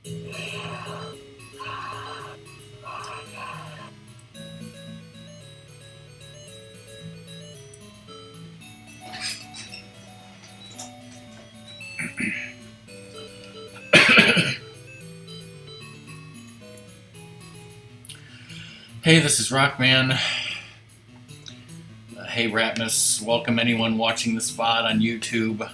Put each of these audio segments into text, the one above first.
Hey, this is Rockman. Hey, Ratmus. Welcome anyone watching this VOD on YouTube.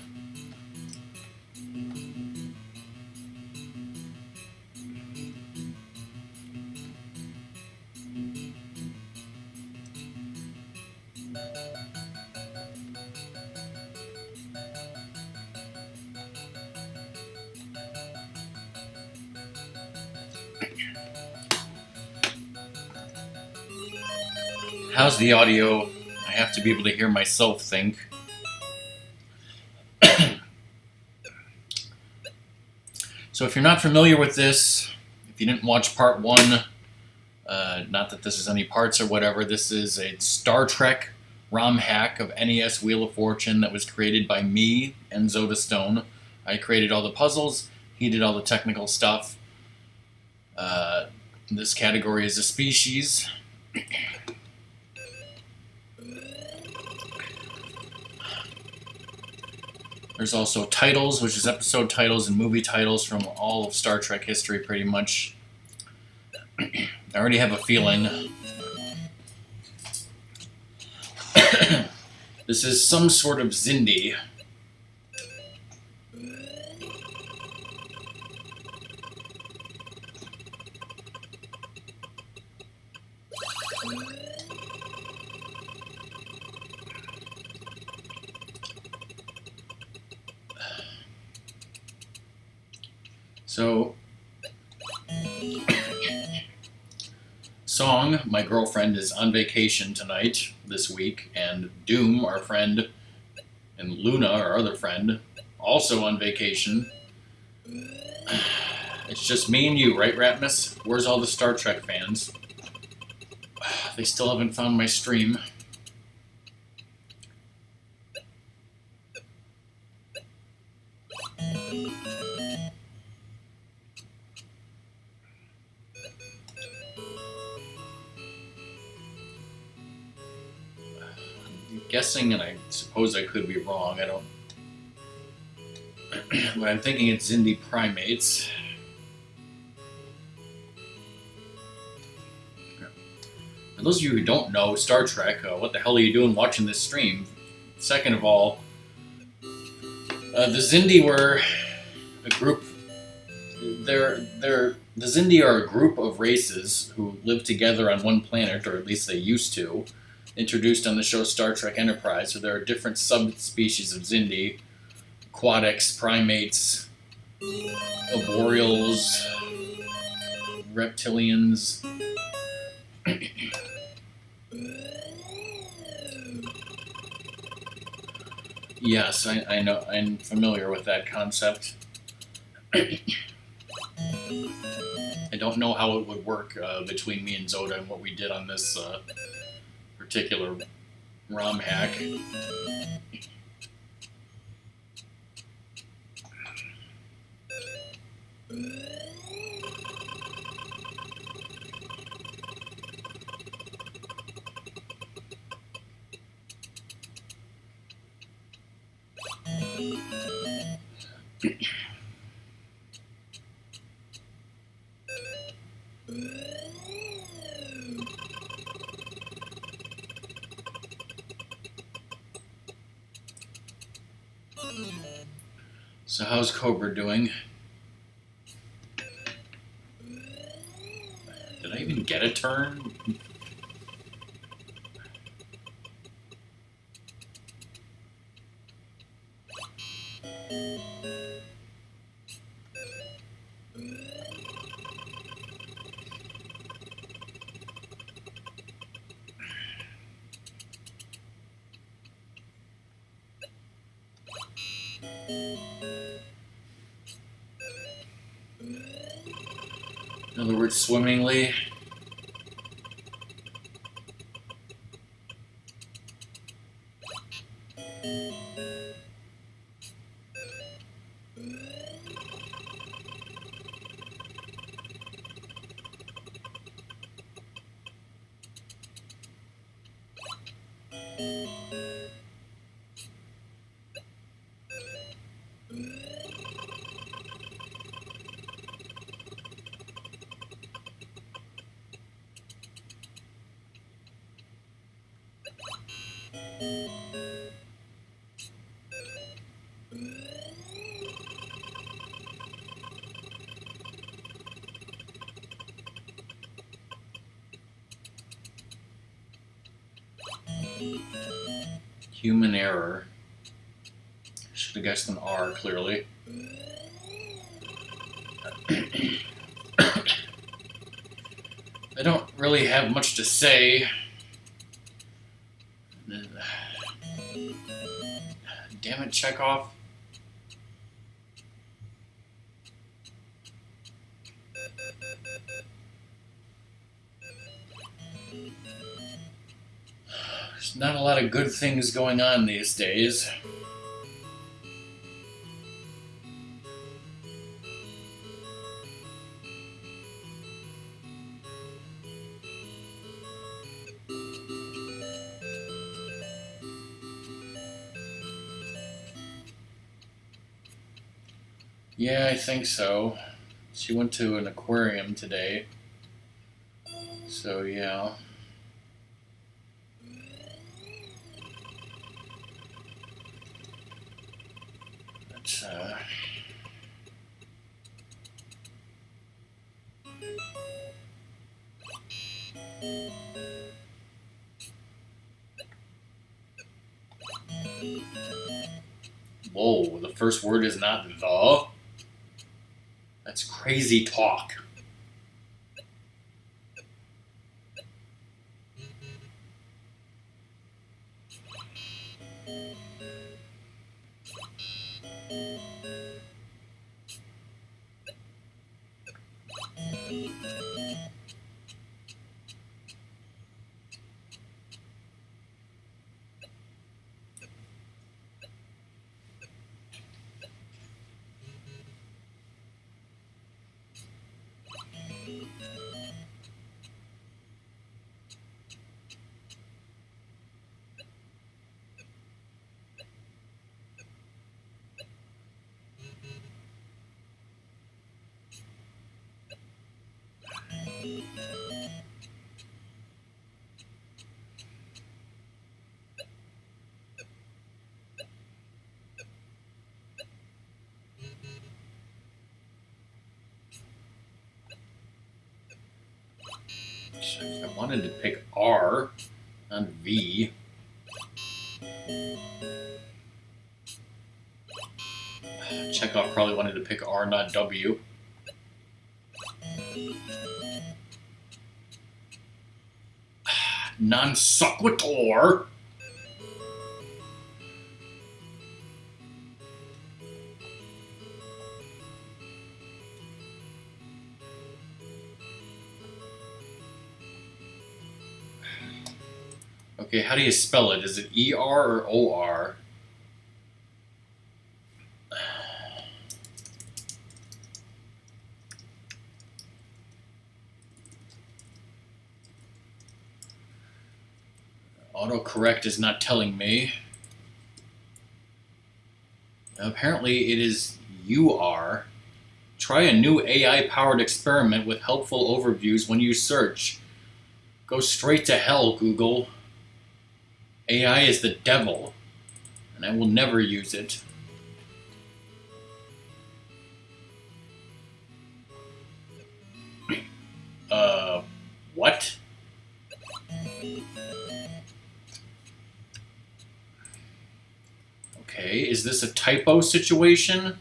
How's the audio? I have to be able to hear myself think. So if you're not familiar with this, if you didn't watch part one, not that this is any parts or whatever, this is a Star Trek ROM hack of NES Wheel of Fortune that was created by me and Zoda Stone. I created all the puzzles, he did all the technical stuff. This category is a species. There's also titles, which is episode titles and movie titles from all of Star Trek history, pretty much. I already have a feeling. This is some sort of Xindi. So, Song, my girlfriend, is on vacation tonight, this week, and Doom, our friend, and Luna, our other friend, also on vacation. It's just me and you, right, Ratmus? Where's all the Star Trek fans? They still haven't found my stream. Guessing, and I suppose I could be wrong, I don't... but I'm thinking it's Xindi primates. For those of you who don't know Star Trek, what the hell are you doing watching this stream? Second of all, the Xindi were a group... The Xindi are a group of races who live together on one planet, or at least they used to, introduced on the show Star Trek Enterprise. So there are different subspecies of Xindi: aquatics, primates, arboreals, reptilians. Yes, I know. I'm familiar with that concept. I don't know how it would work between me and Zoda and what we did on this particular ROM hack. So how's Cobra doing? Did I even get a turn? In other words, swimmingly. Human error. Should have guessed an R, clearly. I don't really have much to say. Damn it, Chekhov. There's not a lot of good things going on these days. Yeah, I think so. She went to an aquarium today. So, yeah. That's, Whoa, the first word is not the? That's crazy talk. I wanted to pick R, not V. Chekhov probably wanted to pick R, not W. Non sequitur. Okay, how do you spell it? Is it E-R or O-R? Autocorrect is not telling me. Apparently it is U-R. Try a new AI-powered experiment with helpful overviews when you search. Go straight to hell, Google. AI is the devil, and I will never use it. What? Okay, is this a typo situation?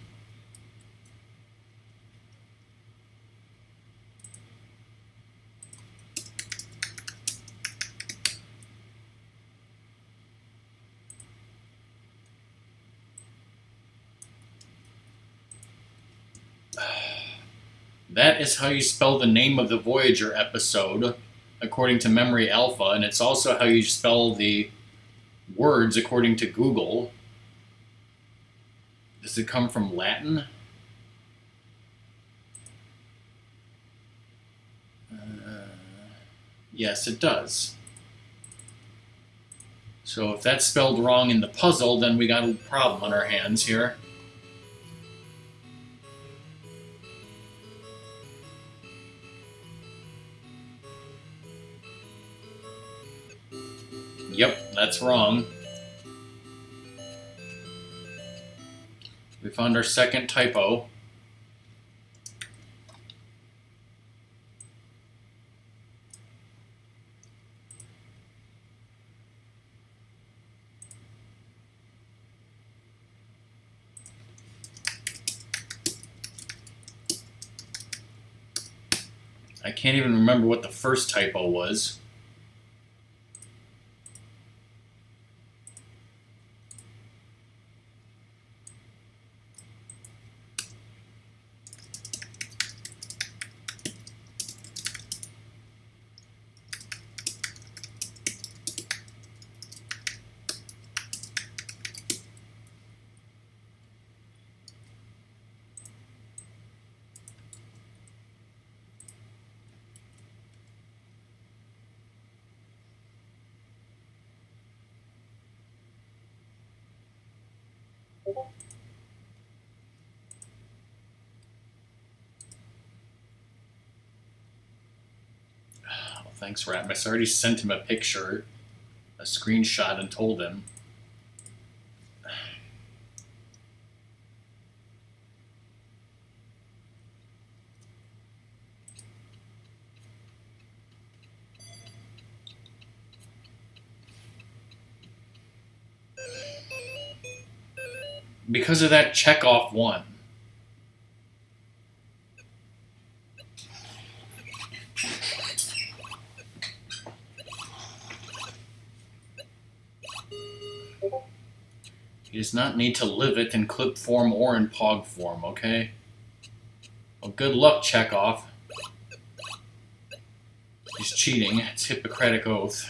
That is how you spell the name of the Voyager episode, according to Memory Alpha, and it's also how you spell the words according to Google. Does it come from Latin? Yes, it does. So if that's spelled wrong in the puzzle, then we got a problem on our hands here. Yep, that's wrong. We found our second typo. I can't even remember what the first typo was. Thanks, Ratmus. I already sent him a picture, a screenshot, and told him. Because of that checkoff one. He does not need to live it in clip form or in pog form, okay? Well, good luck, Chekhov. He's cheating. It's Hippocratic Oath.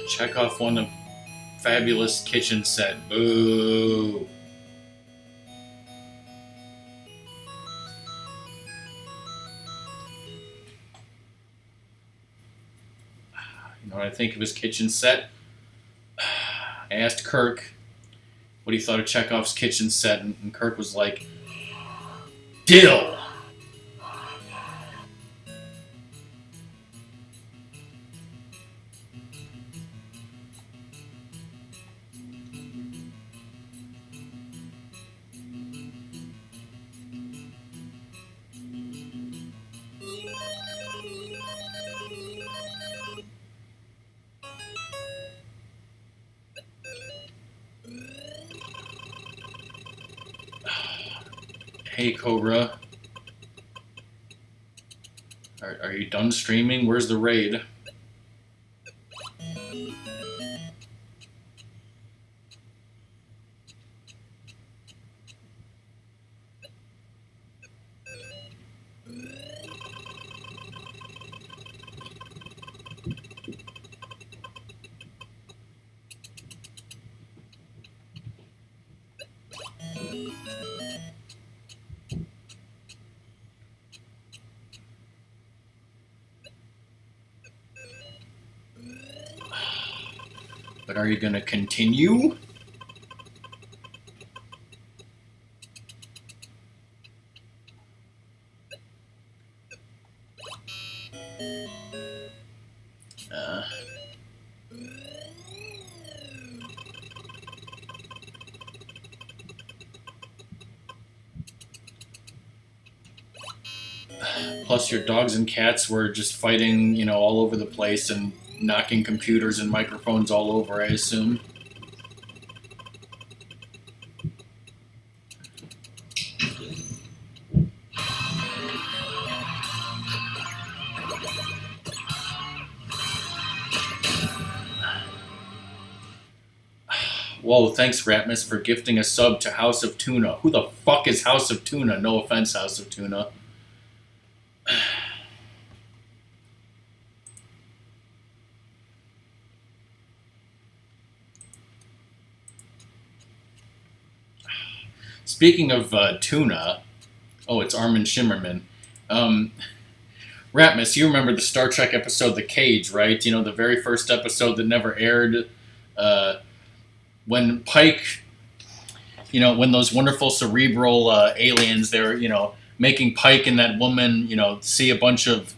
Chekhov won a fabulous kitchen set. Boo! You know what I think of his kitchen set? I asked Kirk what he thought of Chekhov's kitchen set, and Kirk was like, dill! Hey, Cobra. Are you done streaming? Where's the raid? But are you going to continue? Plus, your dogs and cats were just fighting, you know, all over the place and knocking computers and microphones all over, I assume. Whoa, thanks, Ratmus, for gifting a sub to House of Tuna. Who the fuck is House of Tuna? No offense, House of Tuna. Speaking of tuna, oh, it's Armin Shimmerman. Um, Ratmus, you remember the Star Trek episode The Cage, right? You know, the very first episode that never aired. Uh, when Pike, when those wonderful cerebral aliens, they're, making Pike and that woman, see a bunch of,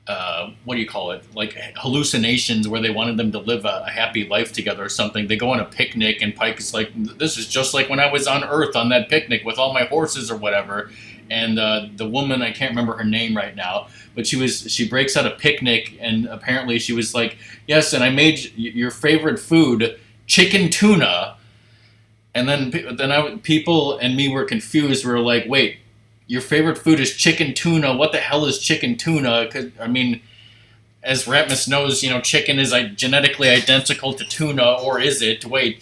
what do you call it? Like hallucinations where they wanted them to live a happy life together or something. They go on a picnic and Pike is like, this is just like when I was on Earth on that picnic with all my horses or whatever. And the woman, I can't remember her name right now, but she breaks out a picnic and apparently she was like, yes, and I made your favorite food, chicken tuna. And then people and me were confused. We were like, wait, your favorite food is chicken tuna. What the hell is chicken tuna? 'Cause, I mean, as Ratmus knows, chicken is genetically identical to tuna, or is it? Wait,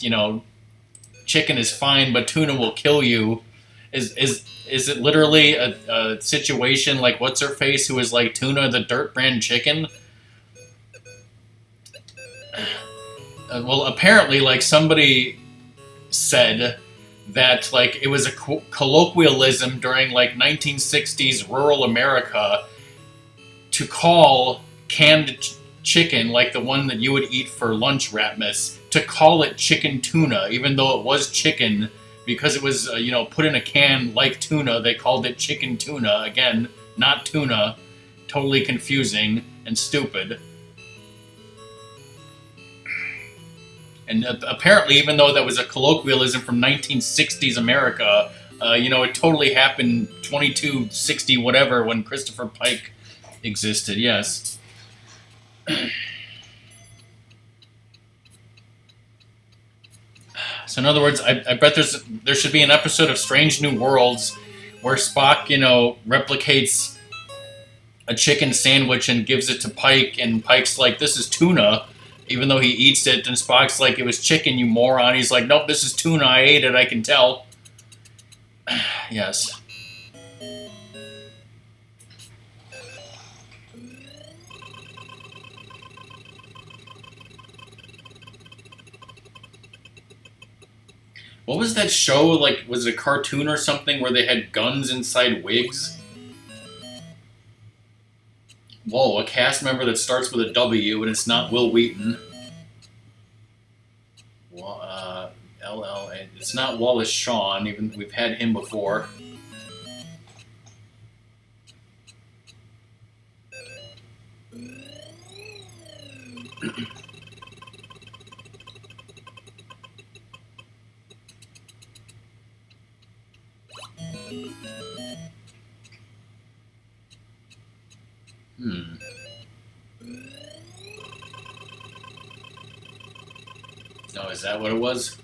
chicken is fine, but tuna will kill you. Is it literally a situation like what's her face who is like tuna the dirt brand chicken? Well, apparently, like somebody said that like it was a colloquialism during like 1960s rural America to call canned chicken, like the one that you would eat for lunch, Ratmus, to call it chicken tuna, even though it was chicken, because it was put in a can like tuna. They called it chicken tuna. Again, not tuna. Totally confusing and stupid. And apparently, even though that was a colloquialism from 1960s America, it totally happened 2260 whatever when Christopher Pike existed, yes. So in other words, I bet there should be an episode of Strange New Worlds where Spock, replicates a chicken sandwich and gives it to Pike, and Pike's like, this is tuna, even though he eats it, and Spock's like, it was chicken, you moron. He's like, nope, this is tuna, I ate it, I can tell. Yes. What was that show, like, was it a cartoon or something where they had guns inside wigs? Whoa, a cast member that starts with a W and it's not Will Wheaton. LL, it's not Wallace Shawn, even we've had him before. Oh, is that what it was?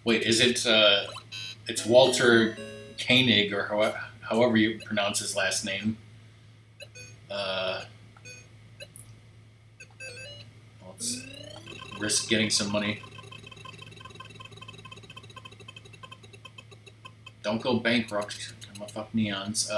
Wait, is it, it's Walter Koenig, or however you pronounce his last name. Let's risk getting some money. Don't go bankrupt. I'm gonna fuck neons.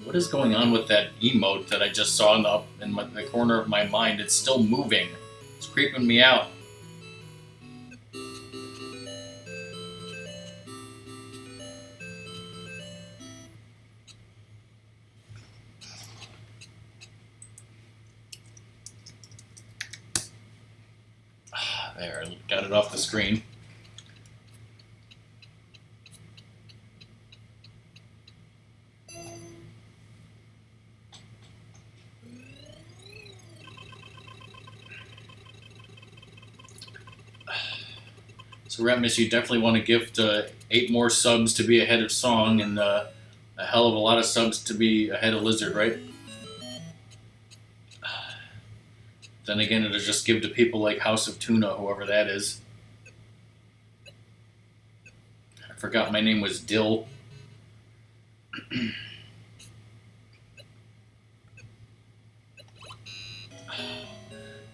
What is going on with that emote that I just saw in the corner of my mind? It's still moving. It's creeping me out. There, got it off the screen. So Ratmus, you definitely want to gift 8 more subs to be ahead of Song, and a hell of a lot of subs to be ahead of Lizard, right? Then again, it'll just give to people like House of Tuna, whoever that is. I forgot my name was Dill.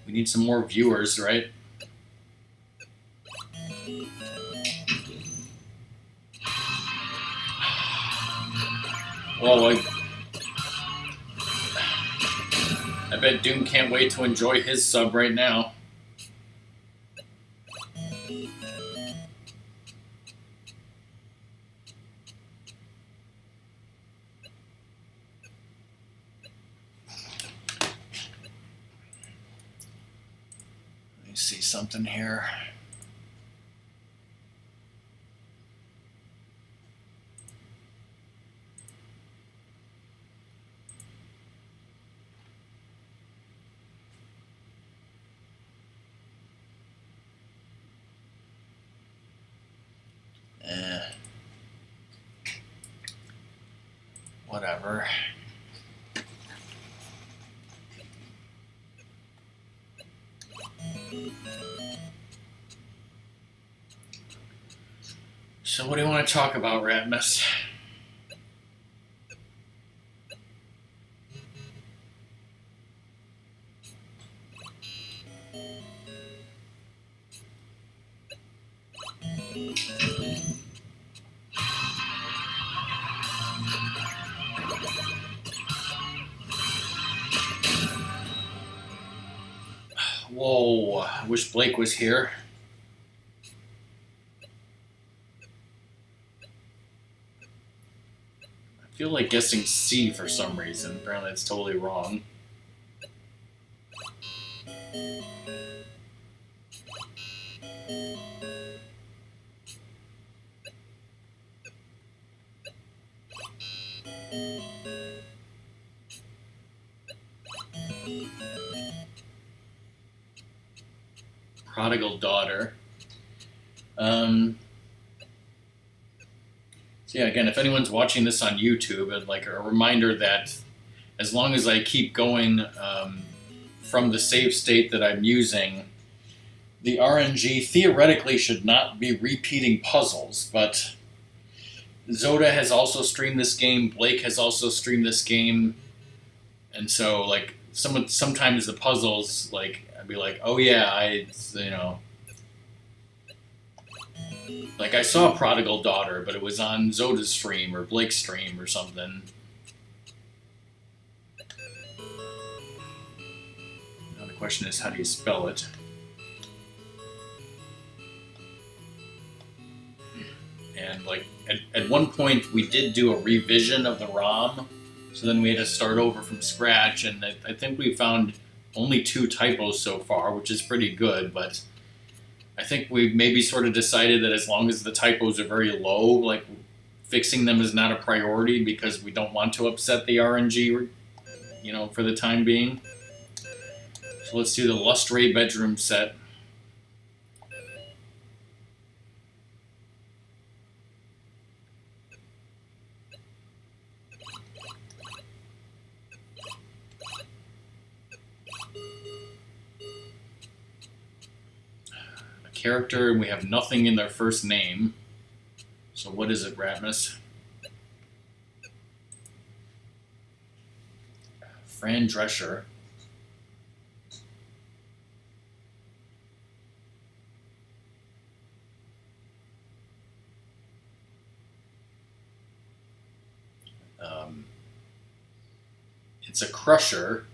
We need some more viewers, right? Whoa, I bet Doom can't wait to enjoy his sub right now. Let me see something here. Whatever. So what do you want to talk about, Ratmus? Whoa, I wish Blake was here. I feel like guessing C for some reason. Apparently it's totally wrong. Prodigal Daughter. So yeah, again, if anyone's watching this on YouTube, I'd like a reminder that as long as I keep going from the save state that I'm using, the RNG theoretically should not be repeating puzzles, but Zoda has also streamed this game, Blake has also streamed this game, and so like sometimes the puzzles, like I'd be like, oh yeah, like I saw Prodigal Daughter, but it was on Zoda's stream or Blake's stream or something. Now the question is, how do you spell it? And like at one point we did do a revision of the ROM, so then we had to start over from scratch, and I think we found only 2 typos so far, which is pretty good, but I think we maybe sort of decided that as long as the typos are very low, like fixing them is not a priority because we don't want to upset the RNG, for the time being. So let's do the Lustre bedroom set. Character, and we have nothing in their first name. So what is it, Ratmus? Fran Drescher. It's a Crusher,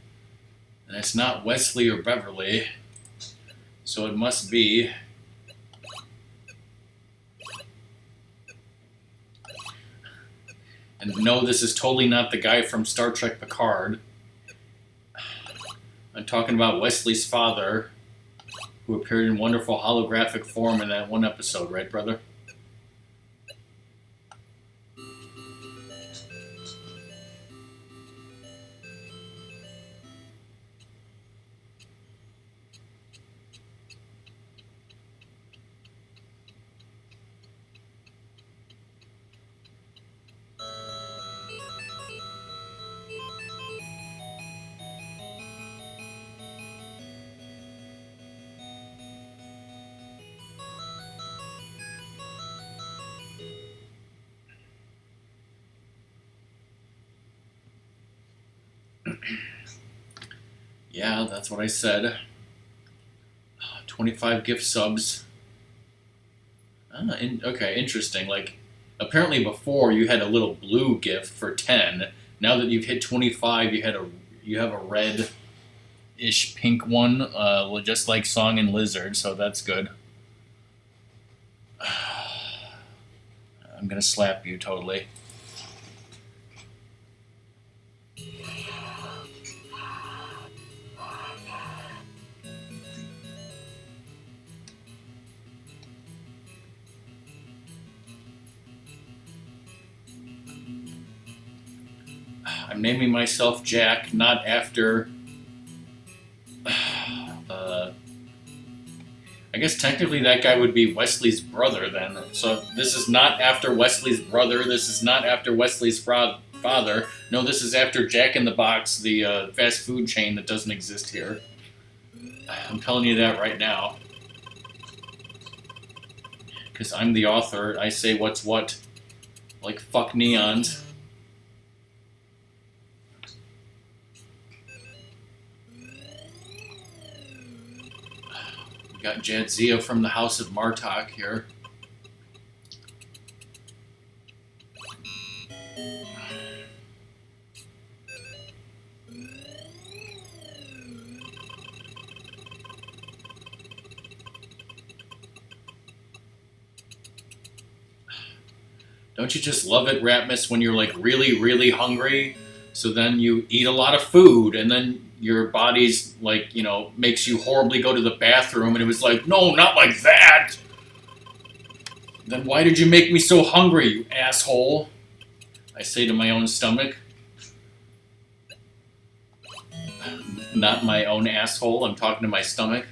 and it's not Wesley or Beverly, so it must be and no, this is totally not the guy from Star Trek Picard. I'm talking about Wesley's father, who appeared in wonderful holographic form in that one episode, right, brother? Yeah, that's what I said. 25 gift subs. Okay, interesting. Like, apparently before you had a little blue gift for 10. Now that you've hit 25, you have a red-ish pink one, just like Song and Lizard. So that's good. I'm gonna slap you totally. I'm naming myself Jack, not after. I guess technically that guy would be Wesley's brother then. So this is not after Wesley's brother. This is not after Wesley's father. No, this is after Jack in the Box, the fast food chain that doesn't exist here. I'm telling you that right now. Because I'm the author. I say what's what. Like fuck neons. We got Jadzia from the House of Martok here. Don't you just love it, Ratmus, when you're like really, really hungry? So then you eat a lot of food, and then your body's like, makes you horribly go to the bathroom, and it was like, no, not like that! Then why did you make me so hungry, you asshole? I say to my own stomach. Not my own asshole, I'm talking to my stomach.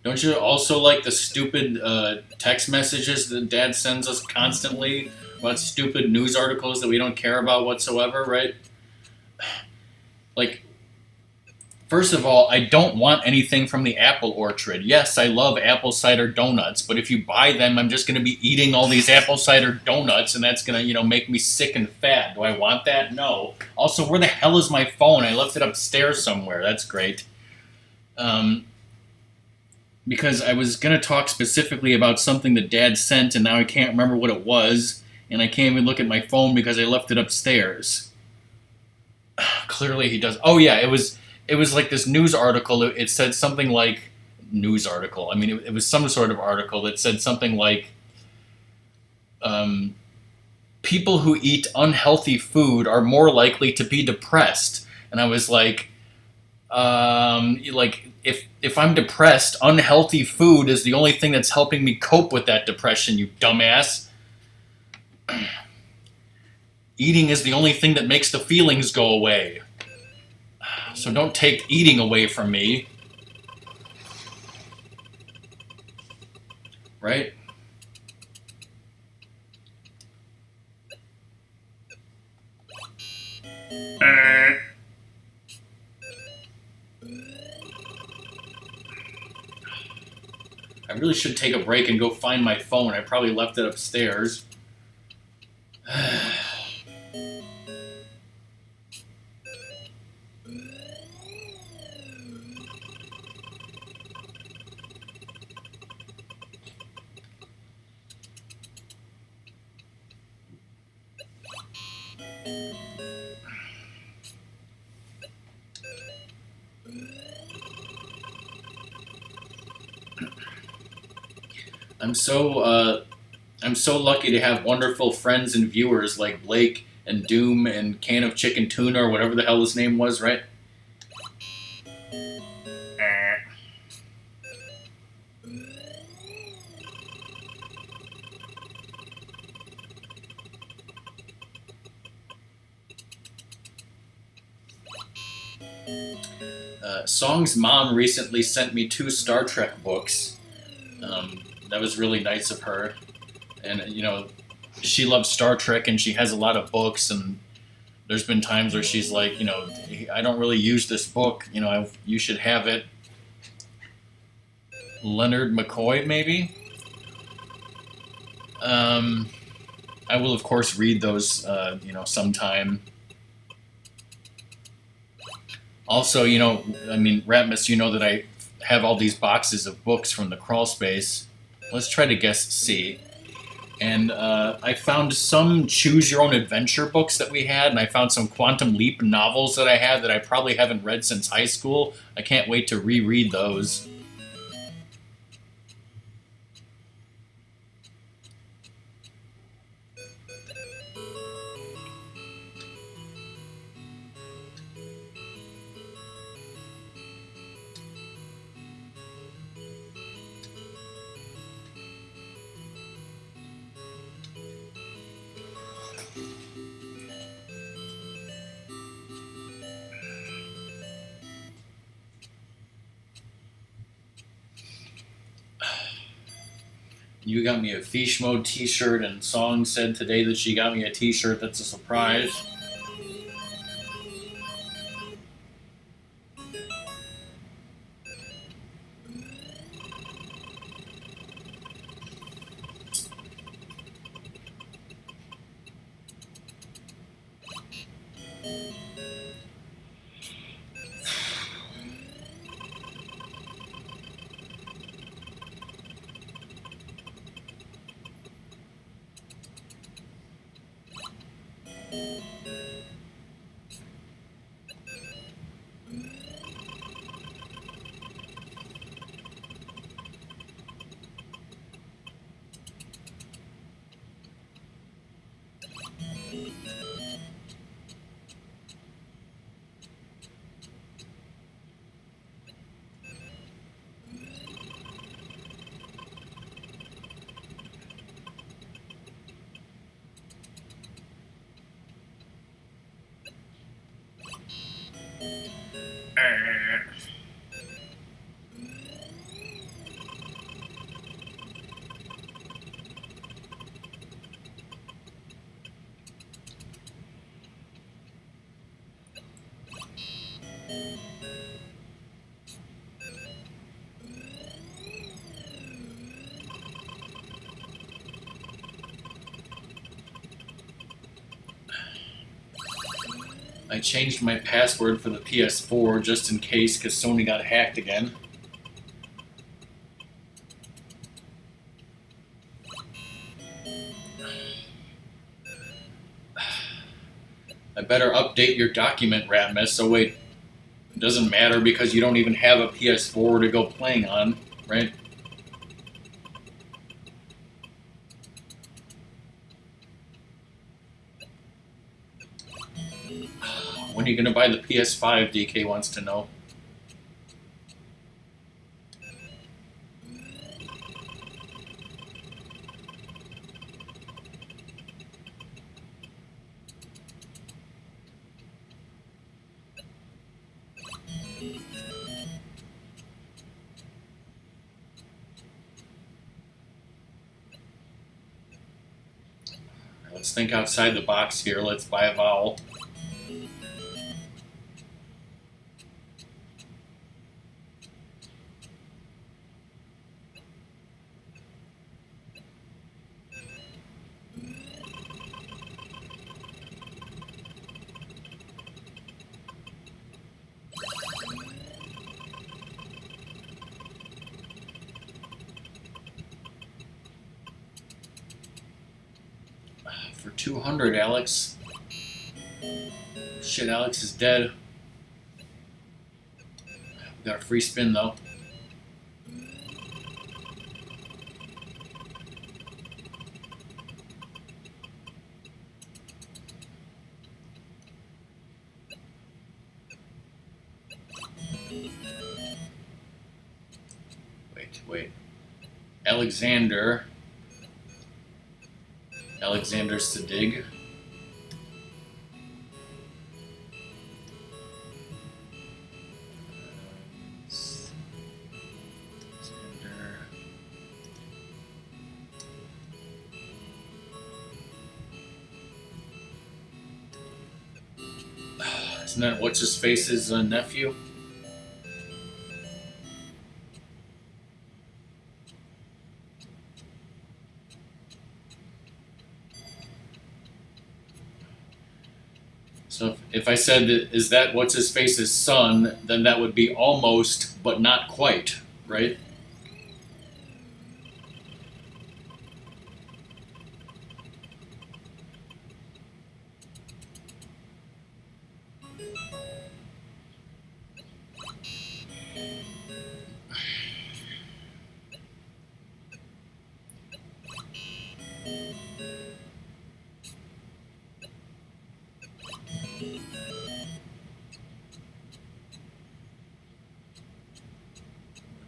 Don't you also like the stupid text messages that Dad sends us constantly about stupid news articles that we don't care about whatsoever, right? Like, first of all, I don't want anything from the apple orchard. Yes, I love apple cider donuts, but if you buy them, I'm just going to be eating all these apple cider donuts, and that's going to, make me sick and fat. Do I want that? No. Also, where the hell is my phone? I left it upstairs somewhere. That's great. Because I was going to talk specifically about something that Dad sent, and now I can't remember what it was, and I can't even look at my phone because I left it upstairs. Clearly he does. Oh yeah, it was like this news article. It said something like news article. I mean, it was some sort of article that said something like people who eat unhealthy food are more likely to be depressed. And I was like, if I'm depressed, unhealthy food is the only thing that's helping me cope with that depression, you dumbass. Eating is the only thing that makes the feelings go away. So don't take eating away from me. Right? I really should take a break and go find my phone. I probably left it upstairs. I'm so lucky to have wonderful friends and viewers like Blake and Doom and Can of Chicken Tuna or whatever the hell his name was, right? Song's mom recently sent me 2 Star Trek books. That was really nice of her. And, she loves Star Trek and she has a lot of books, and there's been times where she's like, I don't really use this book, you should have it. Leonard McCoy, maybe. I will, of course, read those, sometime. Also, I mean, Ratmus, you know that I have all these boxes of books from the crawl space. Let's try to guess C. And I found some choose your own adventure books that we had, and I found some Quantum Leap novels that I had that I probably haven't read since high school. I can't wait to reread those. You got me a Fish Mode t-shirt, and Song said today that she got me a t-shirt that's a surprise. I changed my password for the PS4 just in case, because Sony got hacked again. I better update your document, Ratmus. So wait, it doesn't matter because you don't even have a PS4 to go playing on, right? When are you going to buy the PS5, DK wants to know. Let's think outside the box here. Let's buy a vowel. For 200, Alex. Shit, Alex is dead. We got a free spin, though. Wait. Alexander Sadig. Isn't that what's his face's nephew? So if I said, is that what's his face's son, then that would be almost, but not quite, right?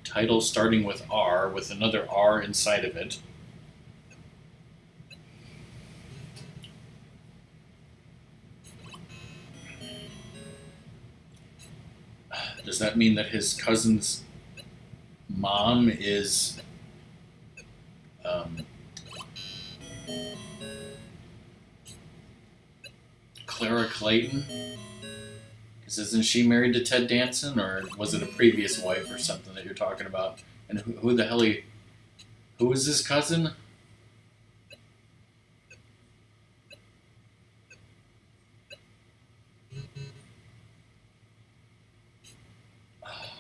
Title starting with R with another R inside of it. Does that mean that his cousin's mom is um, Clara Clayton? Because isn't she married to Ted Danson, or was it a previous wife or something that you're talking about? And who the hell who is his cousin?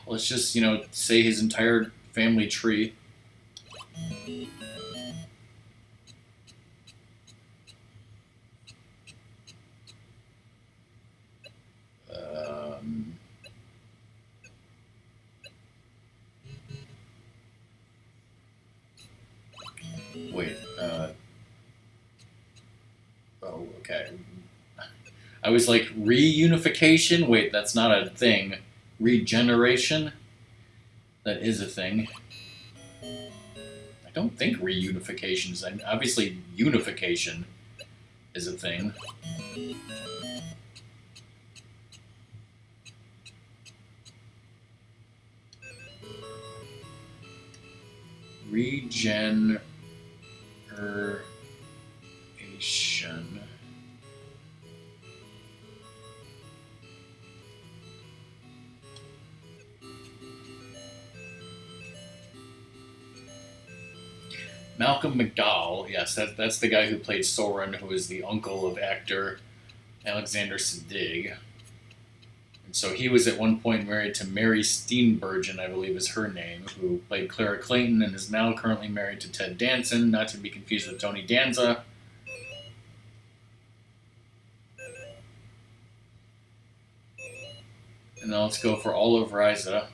Let's just say his entire family tree. Um, wait. Oh, okay. I was like reunification. Wait, that's not a thing. Regeneration. That is a thing. I don't think reunification is. Obviously, unification is a thing. Regeneration. Malcolm McDowell, yes, that's the guy who played Soren, who is the uncle of actor Alexander Siddig. And so he was at one point married to Mary Steenburgen, I believe is her name, who played Clara Clayton and is now currently married to Ted Danson, not to be confused with Tony Danza. And now let's go for Olive Riza.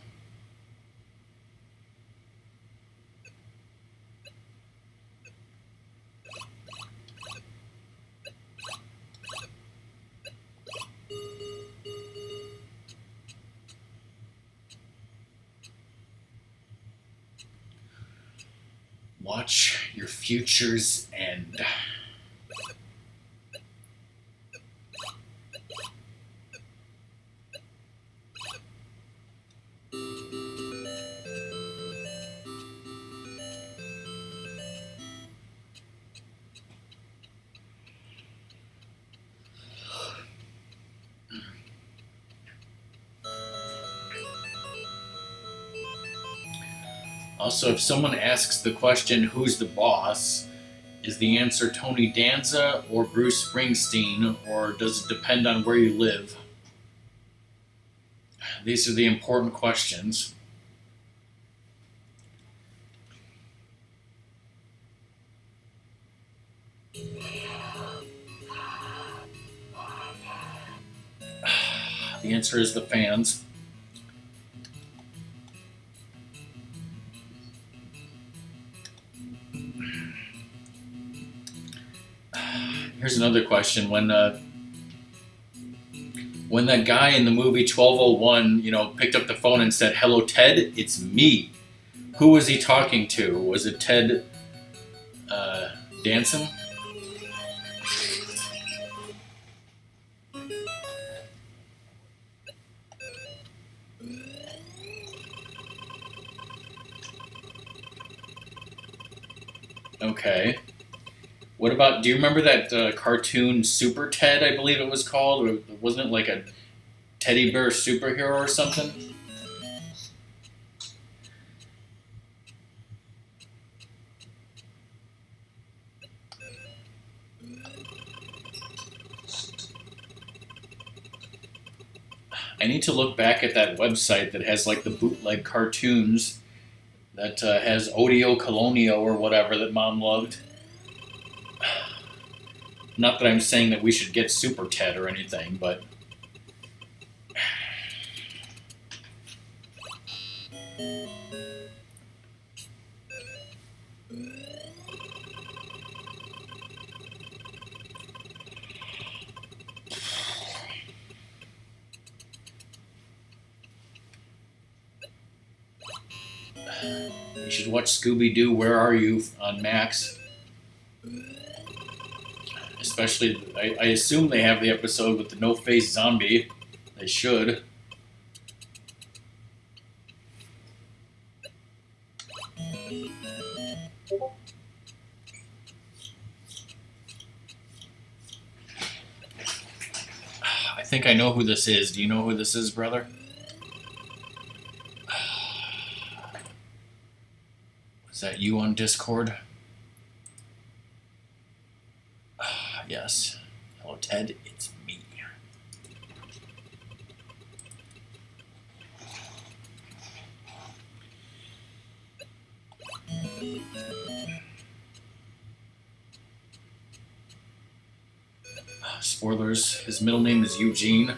Watch your futures end. Also, if someone asks the question, who's the boss, is the answer Tony Danza or Bruce Springsteen, or does it depend on where you live? These are the important questions. The answer is the fans. Here's another question. When that guy in the movie 1201, picked up the phone and said, "Hello, Ted, it's me." Who was he talking to? Was it Ted Danson? Okay. What about? Do you remember that cartoon Super Ted? I believe it was called. Or wasn't it like a teddy bear superhero or something? I need to look back at that website that has like the bootleg cartoons that has Odio Colonio or whatever that Mom loved. Not that I'm saying that we should get Super Ted or anything, but you should watch Scooby-Doo, Where Are You on Max. Especially, I assume they have the episode with the no-face zombie. They should. I think I know who this is. Do you know who this is, brother? Is that you on Discord? Yes. Hello, Ted. It's me. Spoilers. His middle name is Eugene.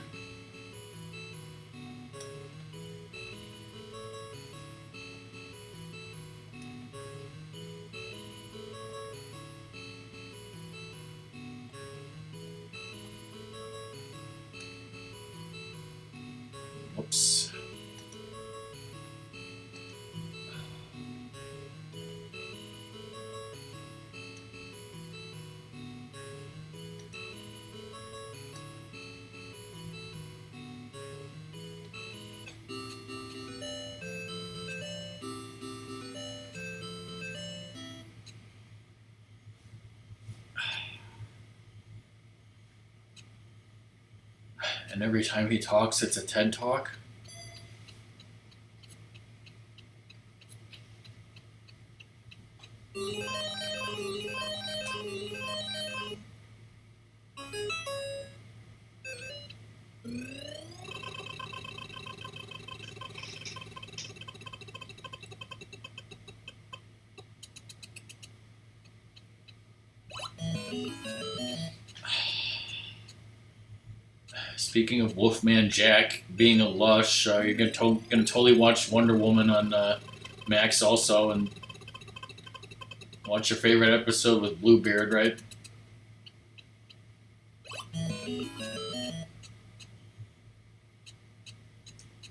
Oops. And every time he talks, it's a TED Talk. Speaking of Wolfman Jack being a lush, you're gonna totally watch Wonder Woman on Max also, and watch your favorite episode with Bluebeard, right?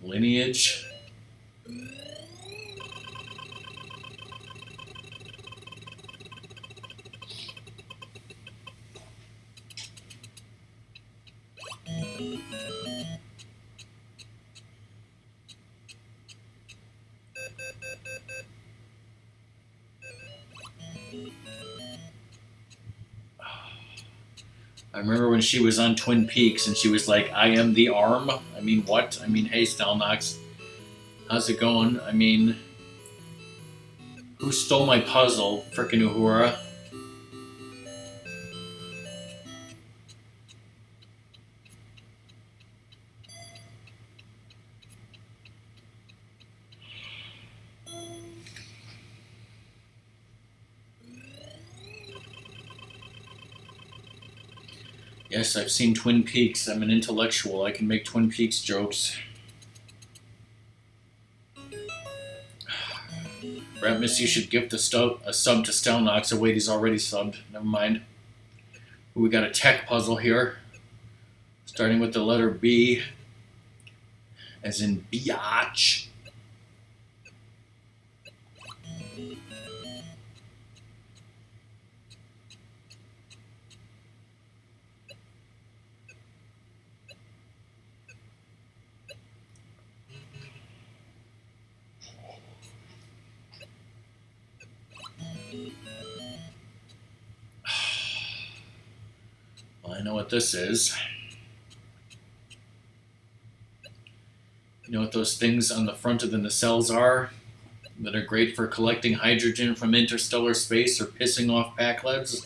Lineage. I remember when she was on Twin Peaks and she was like, I am the arm. I mean, what? I mean, hey, Stelnox, how's it going? I mean, who stole my puzzle? Frickin' Uhura. Yes, I've seen Twin Peaks. I'm an intellectual. I can make Twin Peaks jokes. Ratmus, you should gift a sub to Stelnox. Oh wait, he's already subbed. Never mind. We got a tech puzzle here. Starting with the letter B. As in biatch. Well, I know what this is. You know what those things on the front of the nacelles are? That are great for collecting hydrogen from interstellar space or pissing off Pakleds?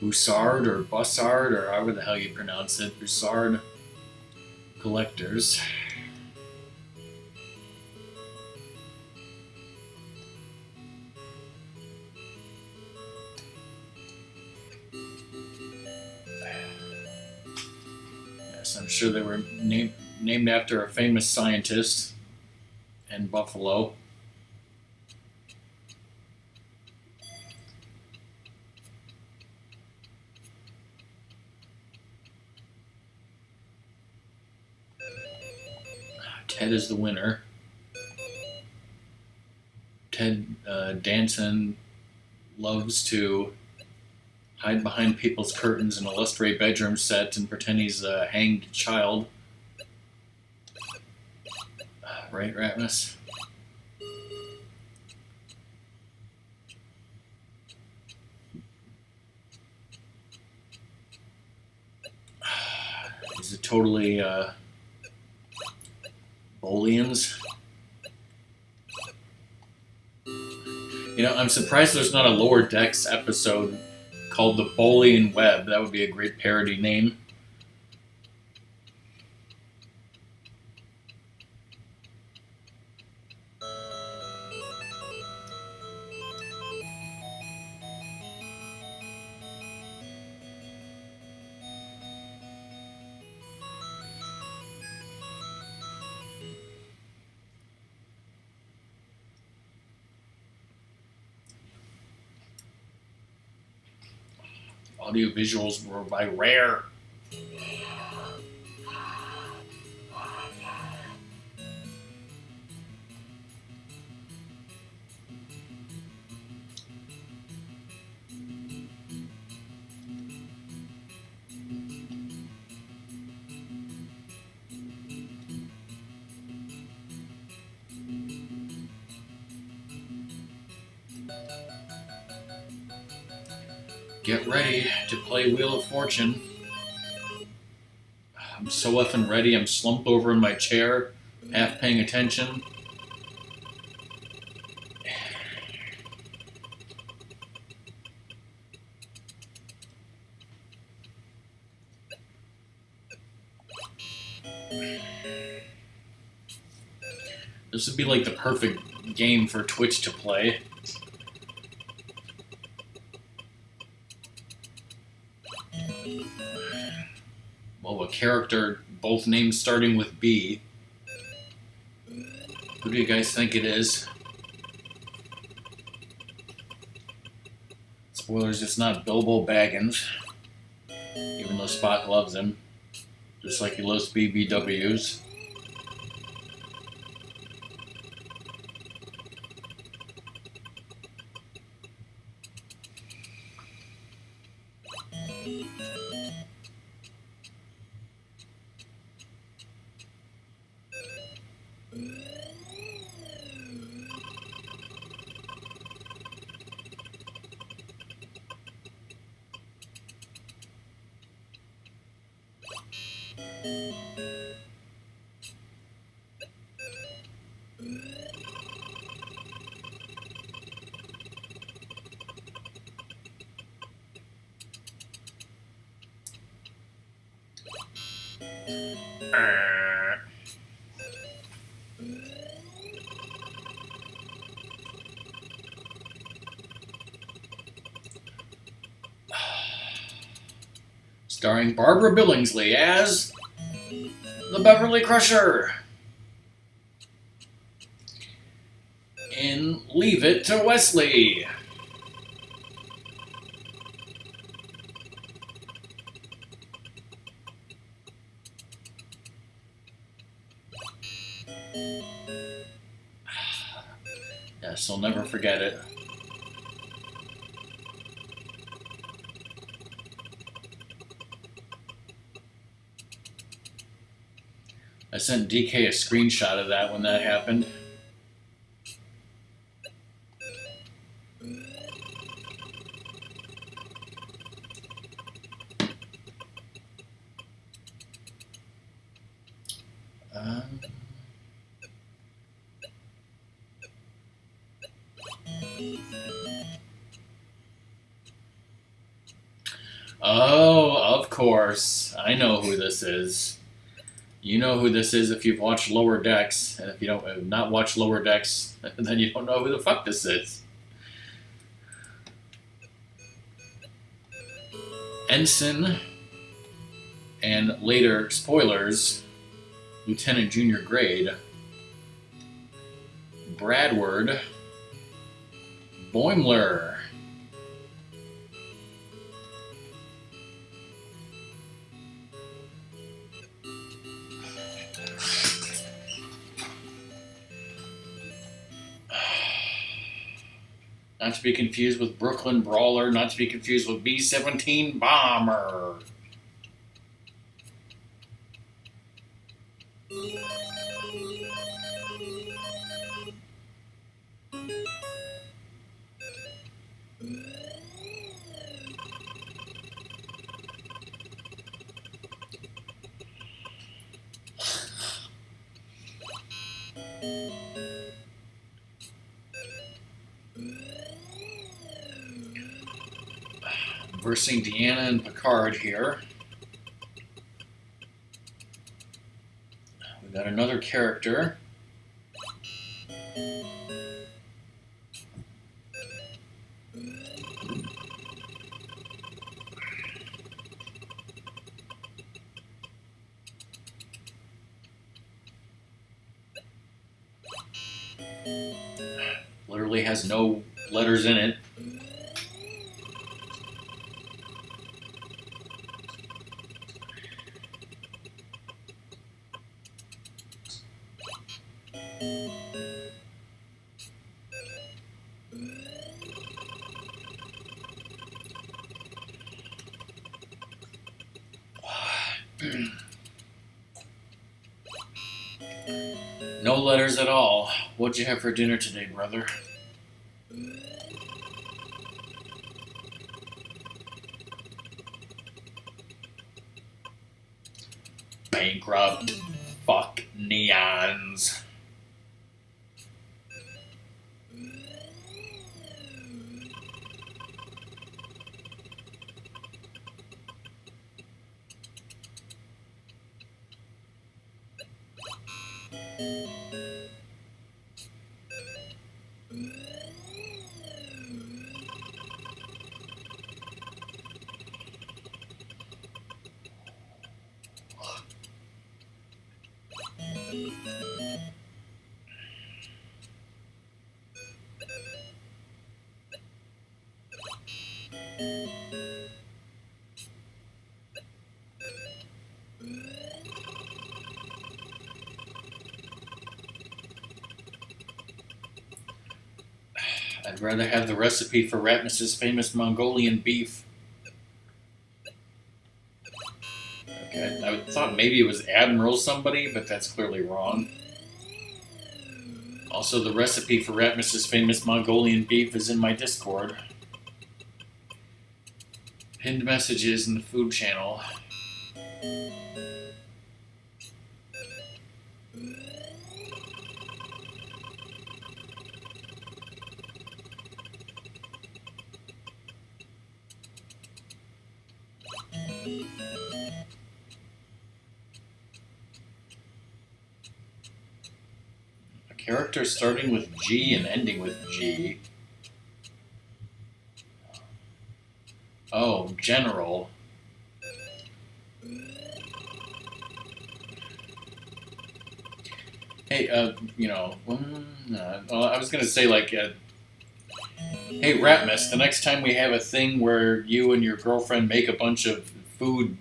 Bussard or Bussard or however the hell you pronounce it. Bussard Collectors. Yes, I'm sure they were named after a famous scientist in Buffalo. Ted is the winner. Ted Danson loves to hide behind people's curtains and illustrate bedroom sets and pretend he's a hanged child. Right, Ratmus? Is it totally Bolians? You know, I'm surprised there's not a Lower Decks episode called The Bolian Web. That would be a great parody name. Audio visuals were by Rare. Get ready to play Wheel of Fortune. I'm so effing ready. I'm slumped over in my chair, half paying attention. This would be like the perfect game for Twitch to play. Well, a character, both names starting with B. Who do you guys think it is? Spoilers, it's not Bilbo Baggins. Even though Spock loves him. Just like he loves BBWs. Starring Barbara Billingsley as the Beverly Crusher in Leave It to Wesley. Yes, I'll never forget it. I sent DK a screenshot of that when that happened. Oh, of course. I know who this is. You know who this is if you've watched Lower Decks, and if you don't have not watched Lower Decks, then you don't know who the fuck this is. Ensign, and later, spoilers, Lieutenant Junior Grade, Bradward Boimler. Not to be confused with Brooklyn Brawler, not to be confused with B-17 Bomber. Versing Deanna and Picard here. We got another character. Literally has no letters in it. No letters at all. What'd you have for dinner today, brother? Bankrupt. Fuck neons. I'd rather have the recipe for Ratmus's famous Mongolian beef. Okay, I thought maybe it was Admiral somebody, but that's clearly wrong. Also, the recipe for Ratmus's famous Mongolian beef is in my Discord. Pinned messages in the food channel. A character starting with G and ending with G. Oh, General. Hey, I was gonna say like, hey, Ratmus, the next time we have a thing where you and your girlfriend make a bunch of food,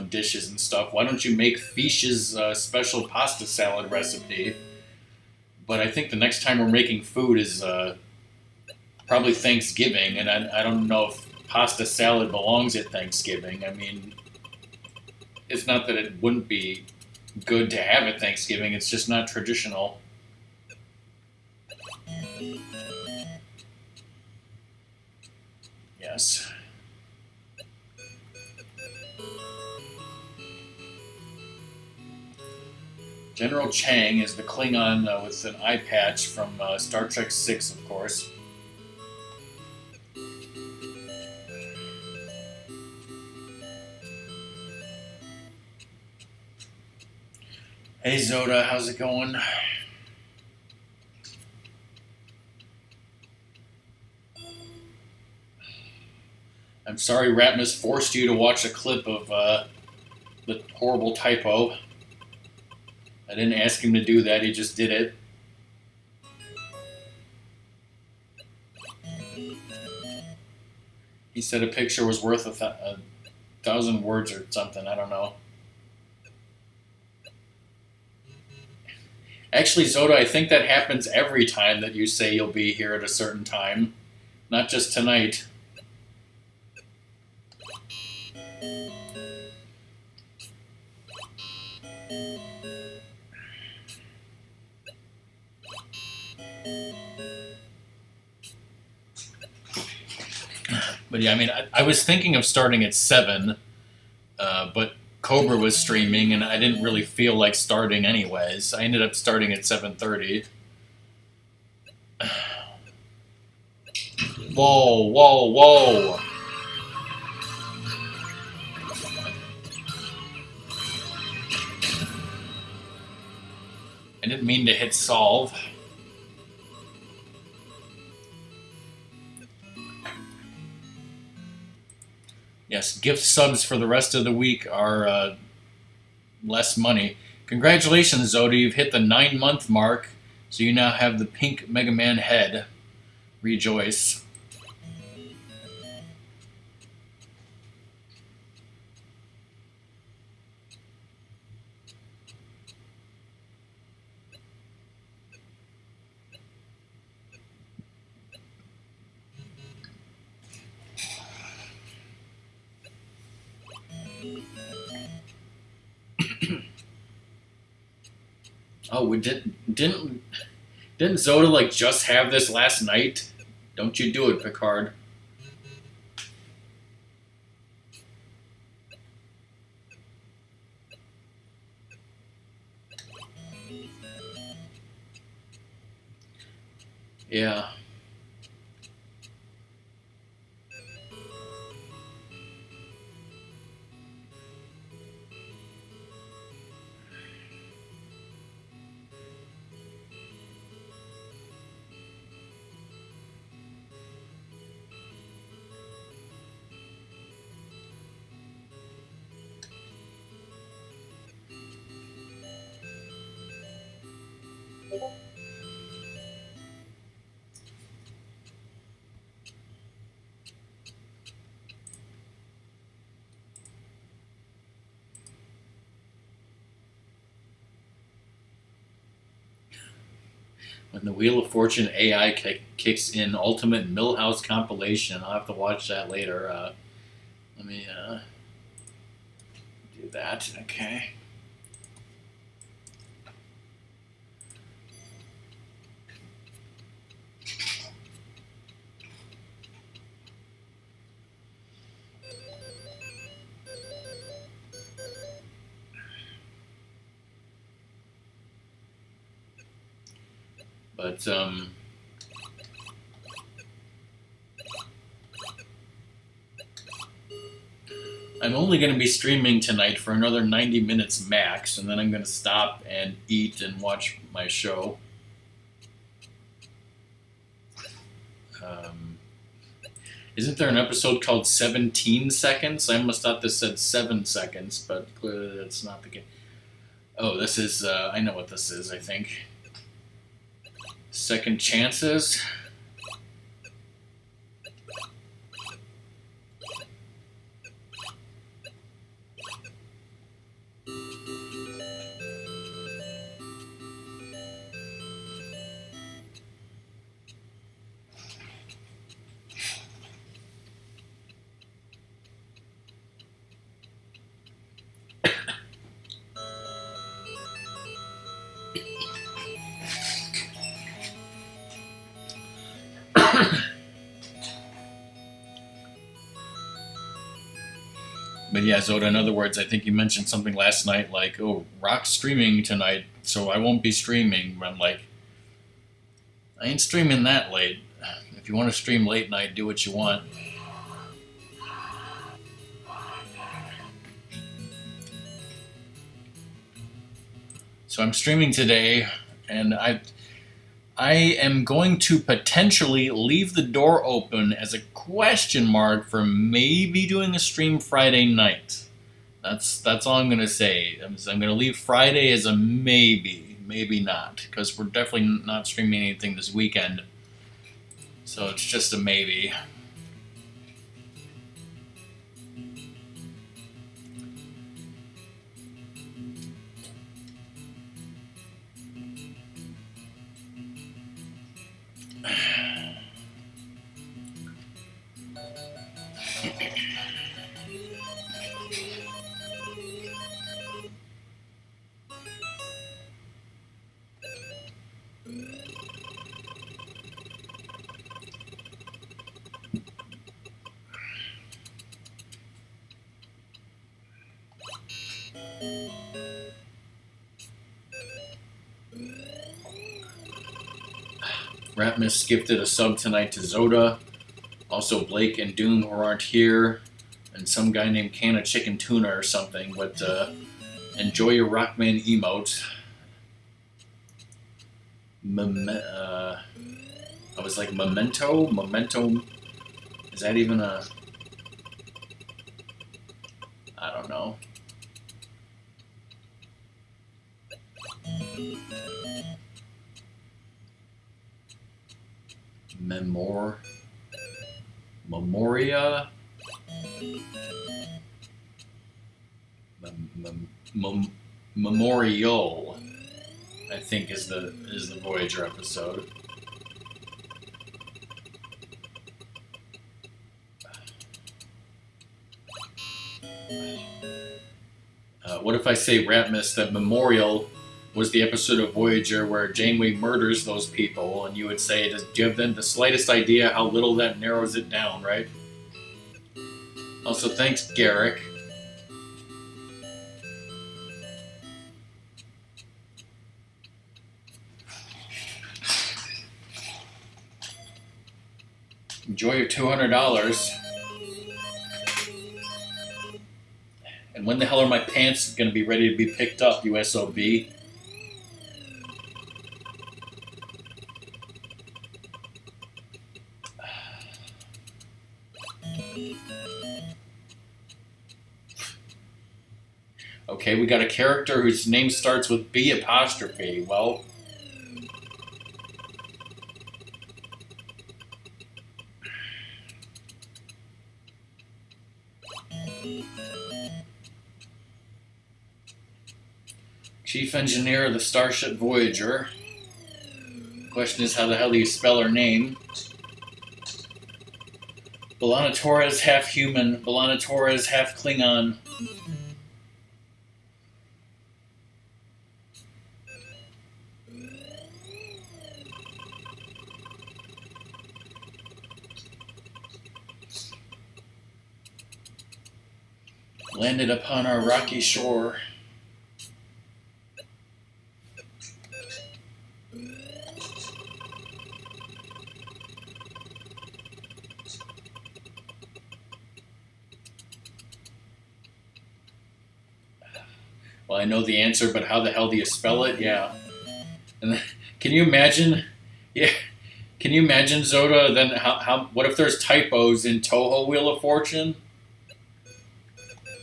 dishes and stuff, why don't you make Fish's special pasta salad recipe? But I think the next time we're making food is probably Thanksgiving, and I don't know if pasta salad belongs at Thanksgiving. I mean, it's not that it wouldn't be good to have at Thanksgiving, it's just not traditional. Yes. General Chang is the Klingon with an eye patch from Star Trek VI, of course. Hey Zoda, how's it going? I'm sorry Ratmus forced you to watch a clip of the horrible typo. I didn't ask him to do that, he just did it. He said a picture was worth a thousand words or something, I don't know. Actually, Zoda, I think that happens every time that you say you'll be here at a certain time, not just tonight. But yeah, I mean, I was thinking of starting at 7, but Cobra was streaming, and I didn't really feel like starting anyways. I ended up starting at 7:30. Whoa, whoa, whoa! I didn't mean to hit solve. Yes, gift subs for the rest of the week are less money. Congratulations, Zoda. You've hit the 9-month mark, so you now have the pink Mega Man head. Rejoice. Oh, we didn't Zoda like just have this last night? Don't you do it, Picard. Yeah. When the Wheel of Fortune AI kicks in Ultimate Millhouse compilation, I'll have to watch that later. Let me do that. Okay. But I'm only going to be streaming tonight for another 90 minutes max, and then I'm going to stop and eat and watch my show. Isn't there an episode called 17 Seconds? I almost thought this said 7 seconds, but clearly that's not the case. Oh, this is, I know what this is, I think. Second Chances. But yeah, Zoda, in other words, I think you mentioned something last night like, oh, Rock's streaming tonight, so I won't be streaming. I'm like, I ain't streaming that late. If you want to stream late night, do what you want. So I'm streaming today, and I am going to potentially leave the door open as a question mark for maybe doing a stream Friday night. That's all I'm gonna say. I'm gonna leave Friday as a maybe not, because we're definitely not streaming anything this weekend. So it's just a maybe. Ratmus gifted a sub tonight to Zoda. Also Blake and Doom, who aren't here, and some guy named Can of Chicken Tuna or something. But enjoy your Rockman emote. I was like, Memento? Memento? Is that even a... I don't know. Memoria? Memorial, I think is the Voyager episode. What if I say, Ratmus, that Memorial was the episode of Voyager where Janeway murders those people, and you would say, do you have the slightest idea how little that narrows it down, right? Also, thanks, Garrick. Enjoy your $200. And when the hell are my pants going to be ready to be picked up, you SOB? Okay, we got a character whose name starts with B apostrophe. Well... Chief Engineer of the Starship Voyager. Question is, how the hell do you spell her name? B'Elanna Torres, half human. B'Elanna Torres, half Klingon. Landed upon our rocky shore. Well, I know the answer, but how the hell do you spell it? Yeah. And then, can you imagine? Yeah. Can you imagine, Zoda? Then how? What if there's typos in Toho Wheel of Fortune?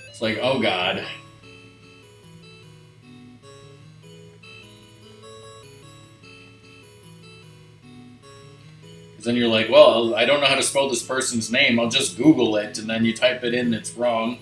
It's like, oh god. Because then you're like, well, I don't know how to spell this person's name. I'll just Google it, and then you type it in, and it's wrong.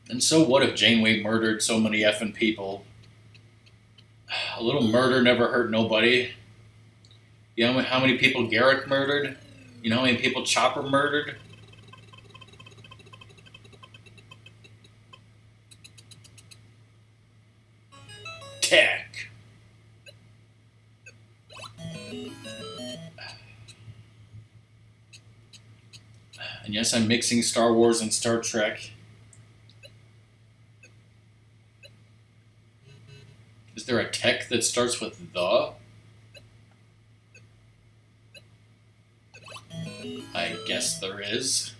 And so what if Janeway murdered so many effing people? A little murder never hurt nobody. You know how many people Garrick murdered? You know how many people Chopper murdered? Tech. And yes, I'm mixing Star Wars and Star Trek. Is there a tech that starts with the? I guess there is.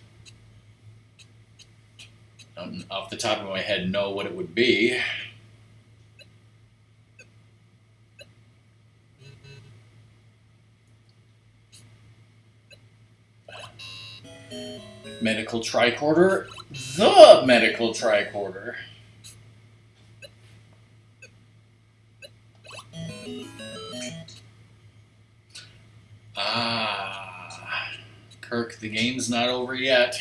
I don't off the top of my head know what it would be. Medical tricorder. The medical tricorder. Ah. Kirk, the game's not over yet.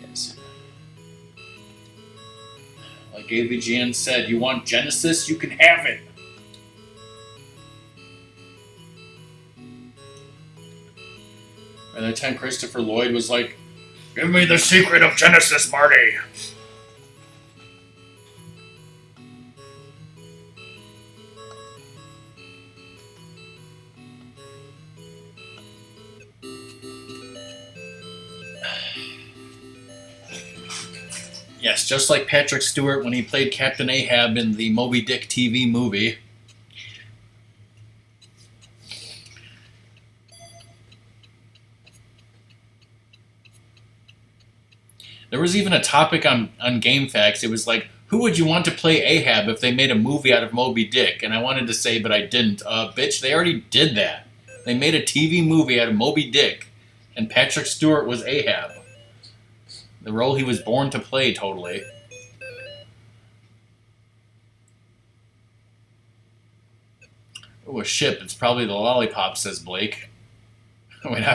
Yes. Like AVGN said, you want Genesis, you can have it. By the time Christopher Lloyd was like, "Give me the secret of Genesis, Marty." Yes, just like Patrick Stewart when he played Captain Ahab in the Moby Dick TV movie. There was even a topic on GameFAQs. It was like, who would you want to play Ahab if they made a movie out of Moby Dick? And I wanted to say, but I didn't. Bitch, they already did that. They made a TV movie out of Moby Dick, and Patrick Stewart was Ahab. The role he was born to play, totally. Oh, a ship. It's probably the Lollipop, says Blake. Wait,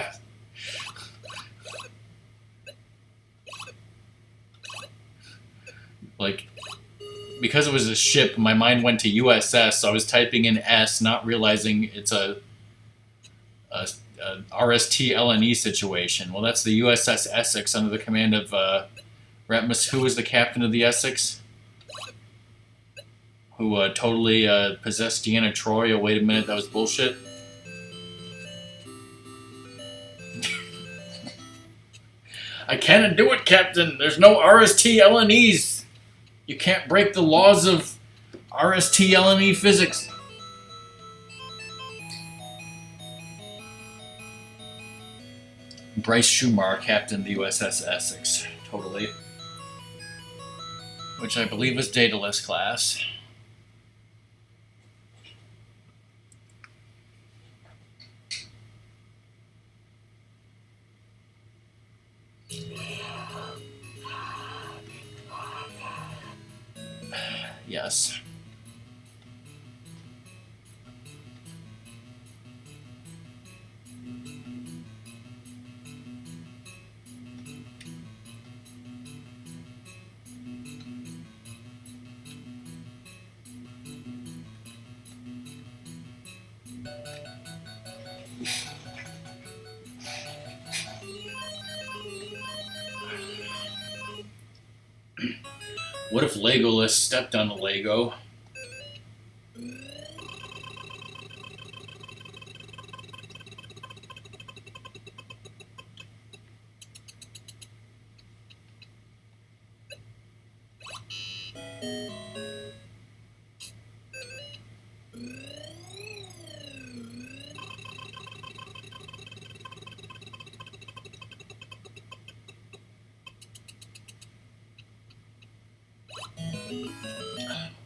like, because it was a ship, my mind went to USS, so I was typing in S, not realizing it's a RST LNE situation. Well, that's the USS Essex under the command of Ratmus. Who was the captain of the Essex? Who totally possessed Deanna Troi. Oh, wait a minute, that was bullshit. I can't do it, Captain. There's no RST LNEs. You can't break the laws of RST LNE physics. Bryce Schumar, captain of the USS Essex. Totally. Which I believe is Daedalus class. Yes. What if Legolas stepped on a Lego?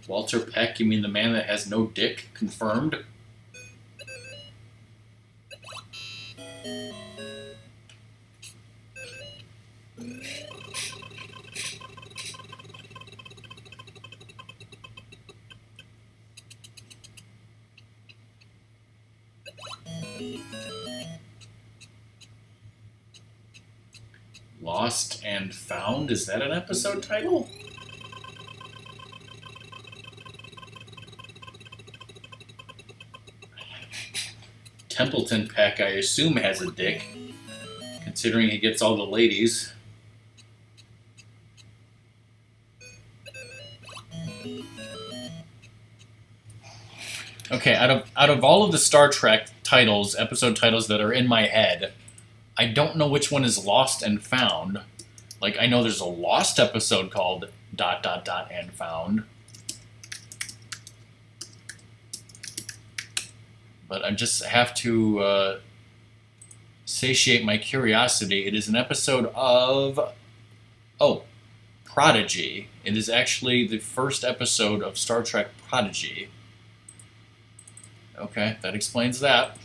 Walter Peck, you mean the man that has no dick? Confirmed? Lost and Found? Is that an episode title? Templeton Peck, I assume, has a dick, considering he gets all the ladies. Okay, out of all of the Star Trek titles, episode titles that are in my head, I don't know which one is Lost and Found. Like, I know there's a Lost episode called ... and Found. But I just have to satiate my curiosity. It is an episode of... Oh, Prodigy. It is actually the first episode of Star Trek Prodigy. Okay, that explains that.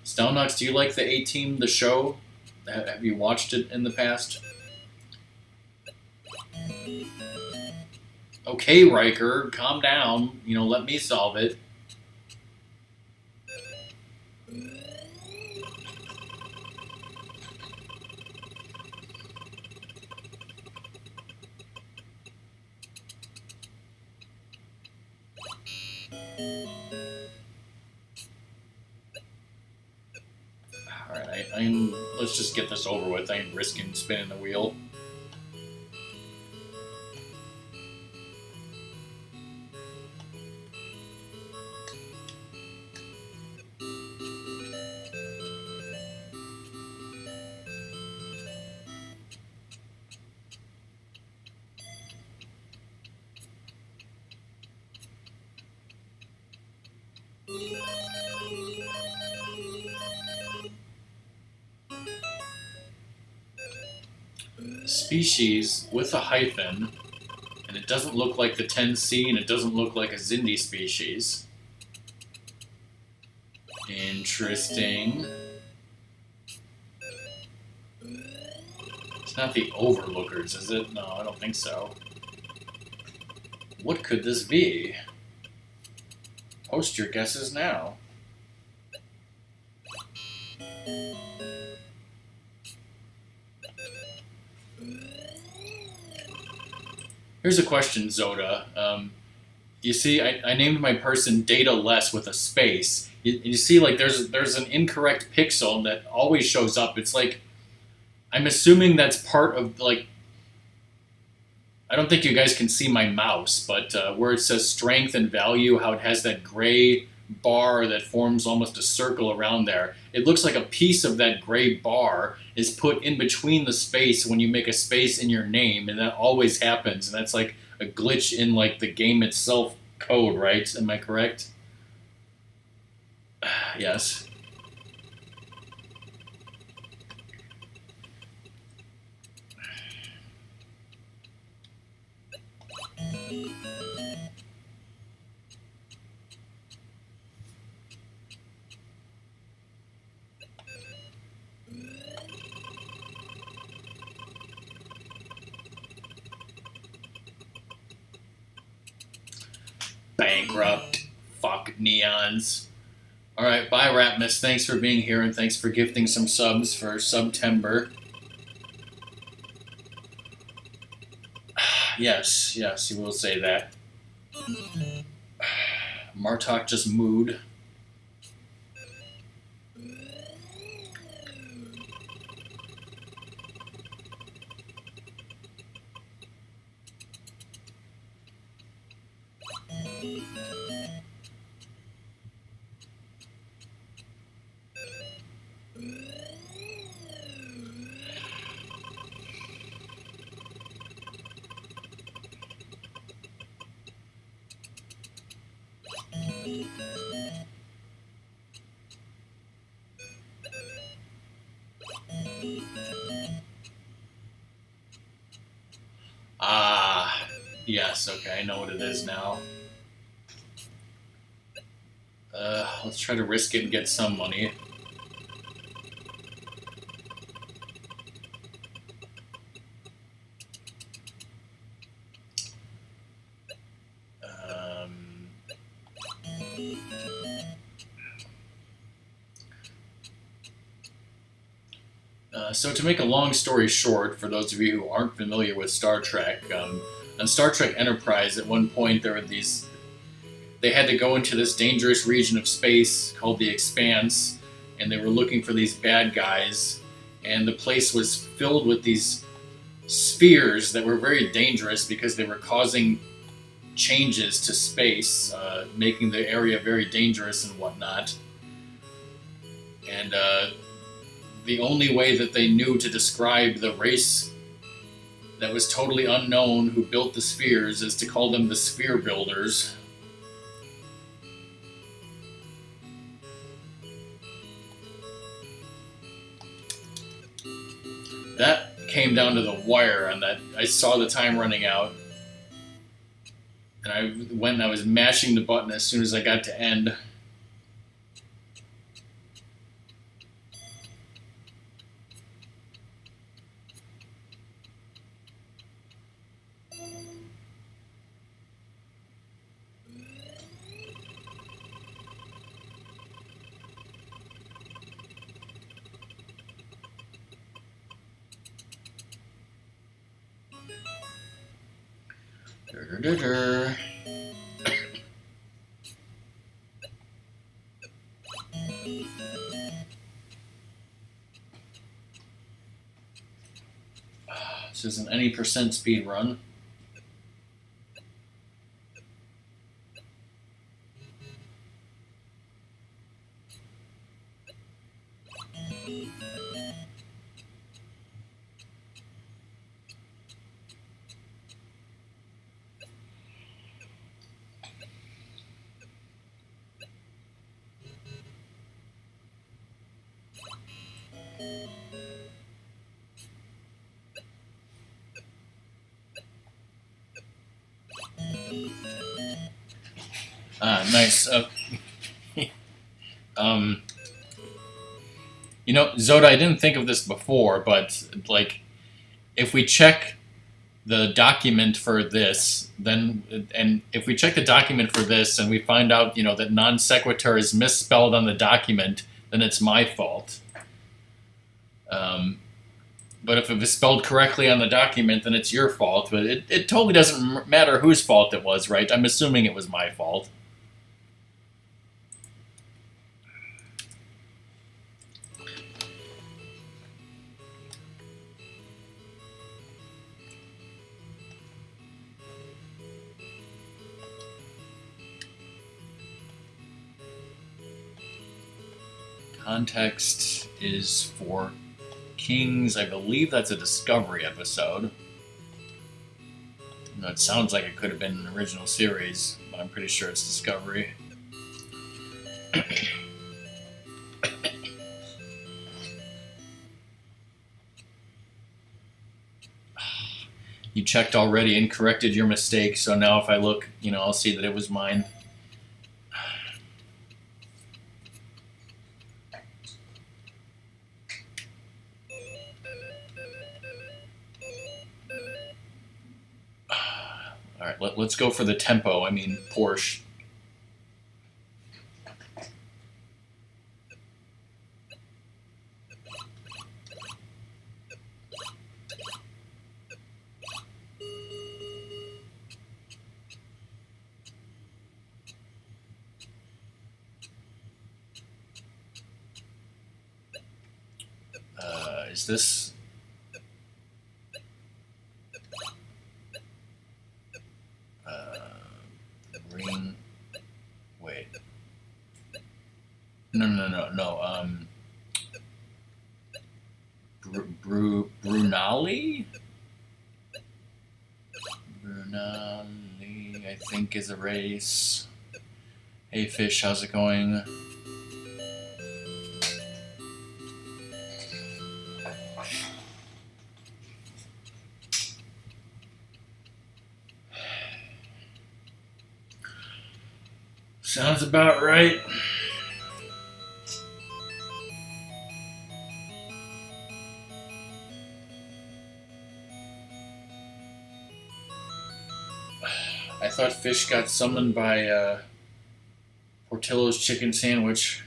Stelnox, do you like the A-Team, the show? Have you watched it in the past? Okay, Riker, calm down. You know, let me solve it. Alright, let's just get this over with. I ain't risking spinning the wheel. Species with a hyphen, and it doesn't look like the 10C, and it doesn't look like a Xindi species. Interesting. It's not the Overlookers, is it? No, I don't think so. What could this be? Post your guesses now. Here's a question, Zoda. You see, I named my person Data Less with a space. You see, like, there's an incorrect pixel that always shows up. It's like, I'm assuming that's part of, like, I don't think you guys can see my mouse, but where it says strength and value, how it has that gray bar that forms almost a circle around there. It looks like a piece of that gray bar is put in between the space when you make a space in your name, and that always happens, and that's like a glitch in like the game itself code, right? Am I correct? Yes. Bankrupt. Fuck neons. Alright, bye Ratmus. Thanks for being here and thanks for gifting some subs for September. Yes, you will say that. Martok just mooed. Ah, yes, okay, I know what it is now. Let's try to risk it and get some money. So to make a long story short, for those of you who aren't familiar with Star Trek, on Star Trek Enterprise, at one point there were these they had to go into this dangerous region of space called the Expanse, and they were looking for these bad guys. And the place was filled with these spheres that were very dangerous because they were causing changes to space, making the area very dangerous and whatnot. And the only way that they knew to describe the race that was totally unknown who built the spheres is to call them the Sphere Builders. That came down to the wire on that. I saw the time running out, and I went and I was mashing the button as soon as I got to end. This isn't any percent speed run. Nice. You know, Zoda, I didn't think of this before, but like, if we check the document for this, then, and if we check the document for this and we find out, you know, that non sequitur is misspelled on the document, then it's my fault. But if it was spelled correctly on the document, then it's your fault. But it totally doesn't matter whose fault it was, right? I'm assuming it was my fault. Context is for Kings. I believe that's a Discovery episode. You know, it sounds like it could have been an original series, but I'm pretty sure it's Discovery. You checked already and corrected your mistake, so now if I look, you know, I'll see that it was mine. Alright, let's go for the tempo. I mean, Porsche. Is this... green... Wait. No. Brunali? Brunali, I think, is a race. Hey, Fish, how's it going? Sounds about right. I thought Fish got summoned by Portillo's chicken sandwich.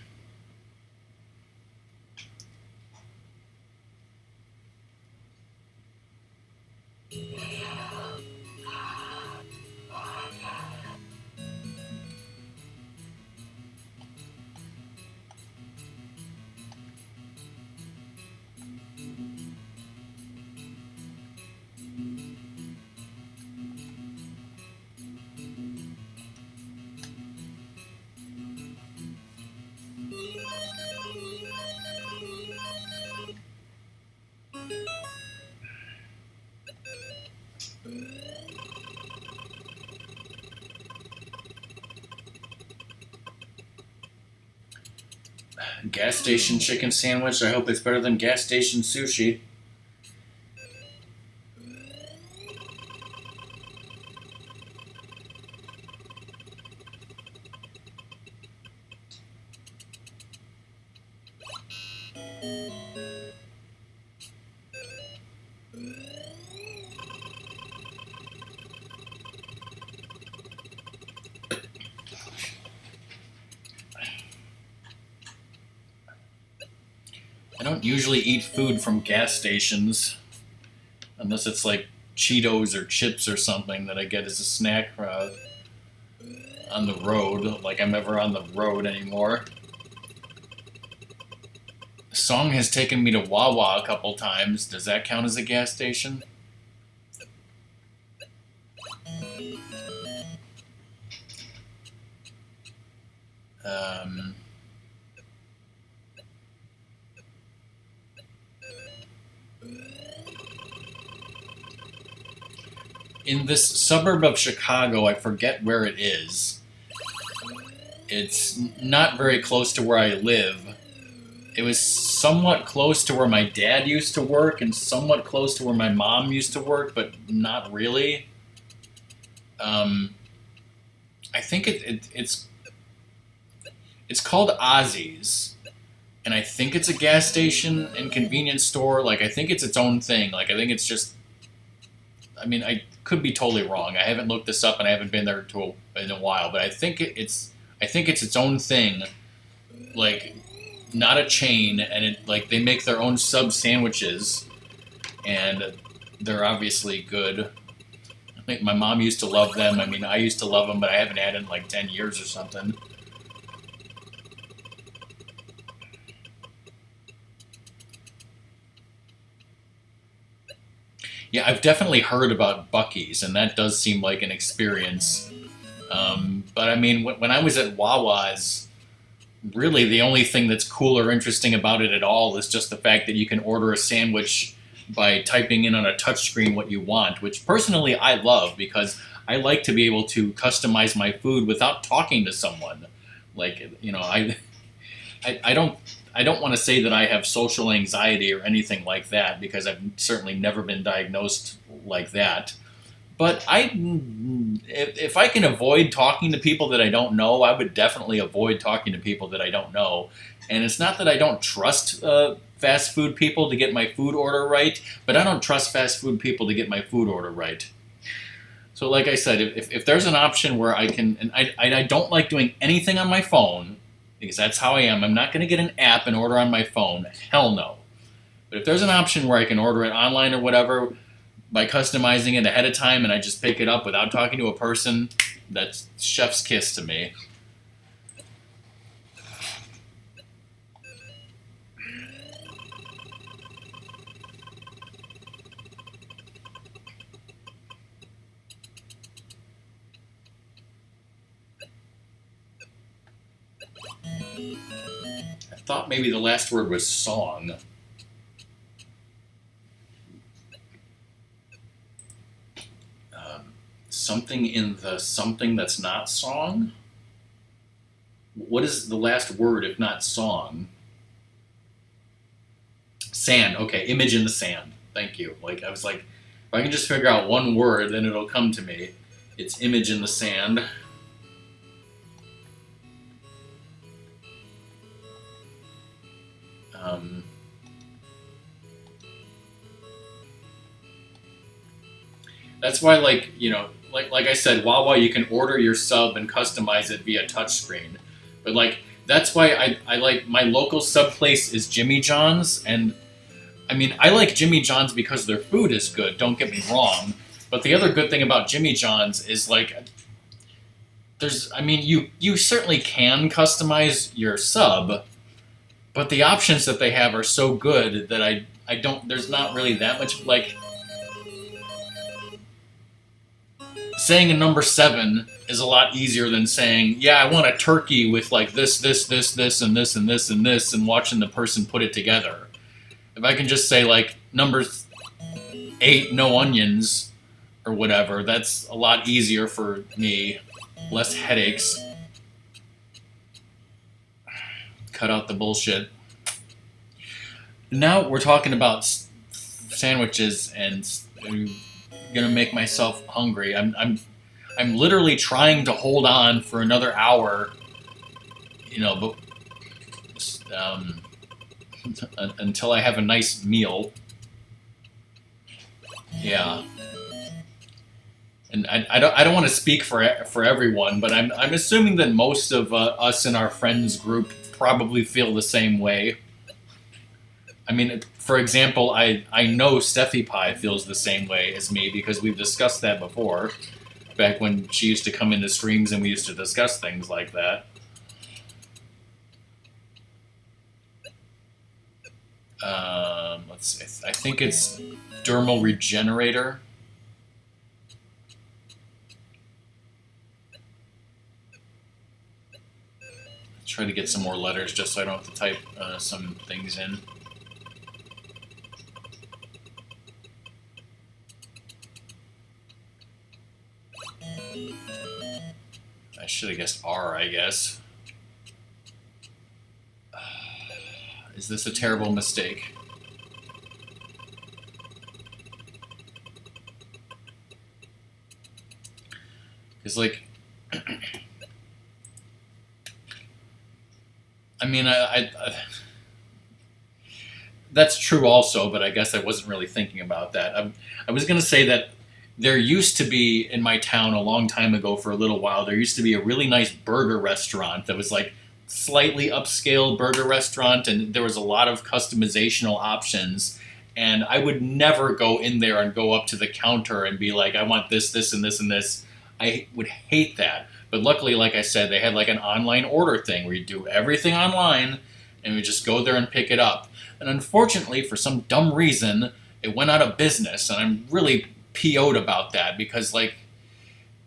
Gas station chicken sandwich. I hope it's better than gas station sushi. I don't usually eat food from gas stations unless it's like Cheetos or chips or something that I get as a snack on the road, like I'm ever on the road anymore. Song has taken me to Wawa a couple times. Does that count as a gas station? Um, in this suburb of Chicago, I forget where it is. It's not very close to where I live. It was somewhat close to where my dad used to work and somewhat close to where my mom used to work, but not really. Um, I think it's called Ozzy's, and I think it's a gas station and convenience store. Like I think it's its own thing. Like I think it's just. I mean, I could be totally wrong. I haven't looked this up and I haven't been there in a while, but I think it's its own thing. Like not a chain, and it like they make their own sub sandwiches, and they're obviously good. I think my mom used to love them. I mean, I used to love them, but I haven't had it in like 10 years or something. Yeah, I've definitely heard about Buc-ee's, and that does seem like an experience. But I mean, when I was at Wawa's, really the only thing that's cool or interesting about it at all is just the fact that you can order a sandwich by typing in on a touchscreen what you want, which personally I love because I like to be able to customize my food without talking to someone. Like, I don't want to say that I have social anxiety or anything like that because I've certainly never been diagnosed like that. But if I can avoid talking to people that I don't know, I would definitely avoid talking to people that I don't know. And it's not that I don't trust fast food people to get my food order right, but I don't trust fast food people to get my food order right. So, like I said, if there's an option where I can, and I don't like doing anything on my phone because that's how I am. I'm not going to get an app and order on my phone. Hell no. But if there's an option where I can order it online or whatever by customizing it ahead of time and I just pick it up without talking to a person, that's chef's kiss to me. I thought maybe the last word was song. Something in the something that's not song? What is the last word if not song? Sand. Okay, image in the sand. Thank you. Like I was like, if I can just figure out one word, then it'll come to me. It's image in the sand. Um, that's why, like I said, Wawa, you can order your sub and customize it via touchscreen. But like that's why I like my local sub place is Jimmy John's, and I mean I like Jimmy John's because their food is good. Don't get me wrong. But the other good thing about Jimmy John's is like I mean you certainly can customize your sub, but the options that they have are so good that I don't. There's not really that much like saying a number seven is a lot easier than saying, yeah, I want a turkey with like this, and this, and this, and this, and watching the person put it together. If I can just say like number eight, no onions, or whatever, that's a lot easier for me. Less headaches. cut out the bullshit. Now we're talking about sandwiches, and I'm gonna make myself hungry. I'm literally trying to hold on for another hour, but until I have a nice meal. Yeah. And I don't want to speak for everyone, but I'm assuming that most of us in our friends group probably feel the same way. I mean, for example, I know Steffi Pie feels the same way as me because we've discussed that before, back when she used to come into streams and we used to discuss things like that. Let's see. I think it's Dermal Regenerator. Try to get some more letters just so I don't have to type some things in. I should have guessed R, I guess. Is this a terrible mistake? Because, like... I mean, that's true also, but I guess I wasn't really thinking about that. I was going to say that there used to be, in my town a long time ago for a little while, there used to be a really nice burger restaurant that was like slightly upscale burger restaurant, and there was a lot of customizational options. And I would never go in there and go up to the counter and be like, I want this, this, and this, and this. I would hate that. But luckily, like I said, they had like an online order thing where you do everything online and you just go there and pick it up. And unfortunately, for some dumb reason, it went out of business. And I'm really PO'd about that because, like,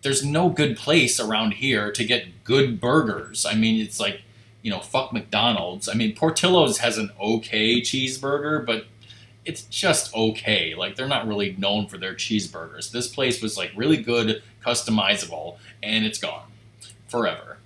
there's no good place around here to get good burgers. I mean, it's like, fuck McDonald's. I mean, Portillo's has an okay cheeseburger, but it's just okay. Like, they're not really known for their cheeseburgers. This place was, like, really good, customizable, and it's gone. Forever.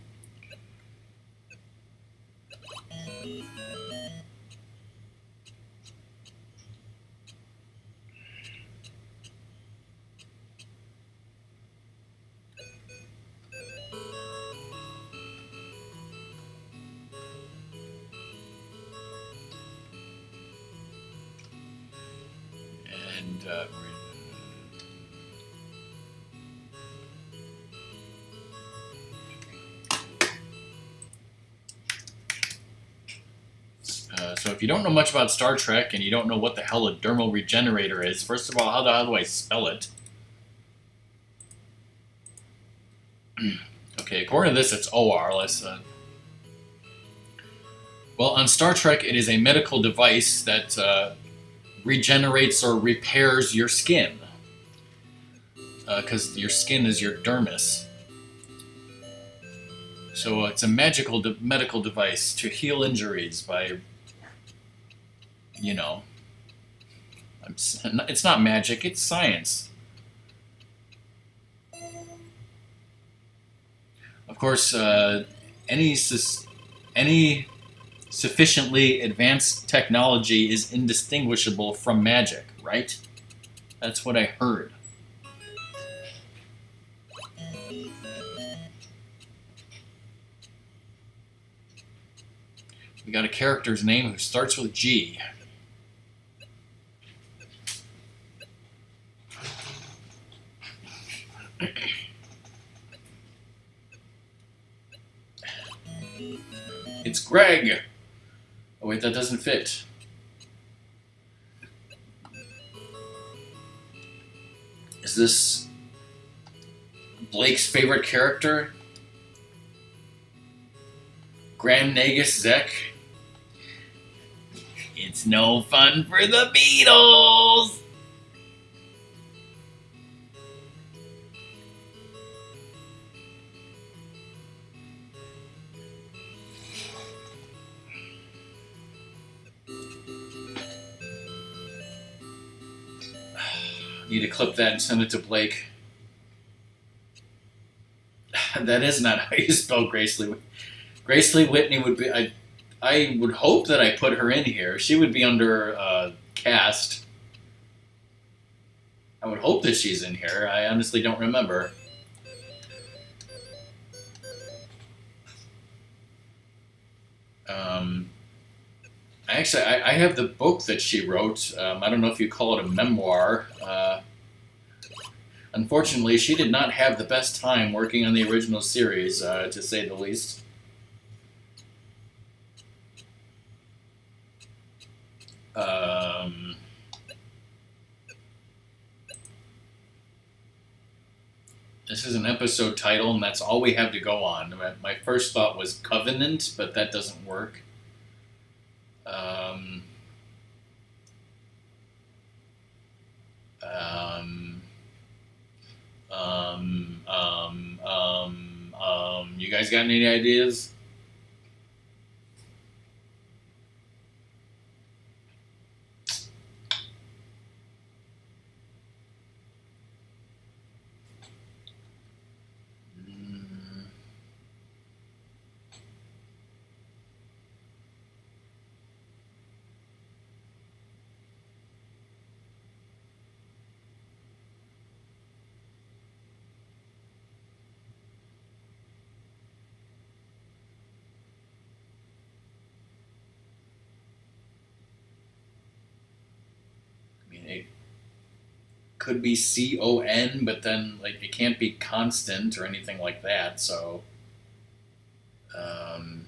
And so if you don't know much about Star Trek and you don't know what the hell a dermal regenerator is, first of all, how the hell do I spell it? Okay, according to this, it's OR. Well, on Star Trek, it is a medical device that regenerates or repairs your skin. Because your skin is your dermis. So it's a magical medical device to heal injuries by, it's not magic, it's science. Of course, any sufficiently advanced technology is indistinguishable from magic, right? That's what I heard. We got a character's name who starts with G. It's Greg. Oh wait, that doesn't fit. Is this Blake's favorite character? Grand Nagus Zek? It's no fun for the Beatles! Need to clip that and send it to Blake. That is not how you spell Grace Lee. Grace Lee Whitney would be... I would hope that I put her in here. She would be under cast. I would hope that she's in here. I honestly don't remember. Um, I have the book that she wrote. I don't know if you call it a memoir. Unfortunately, she did not have the best time working on the original series, to say the least. Um, this is an episode title, and that's all we have to go on. My first thought was Covenant, but that doesn't work. Um, um, you guys got any ideas? Mm, I mean, it could be CON, but then like it can't be constant or anything like that. So, um,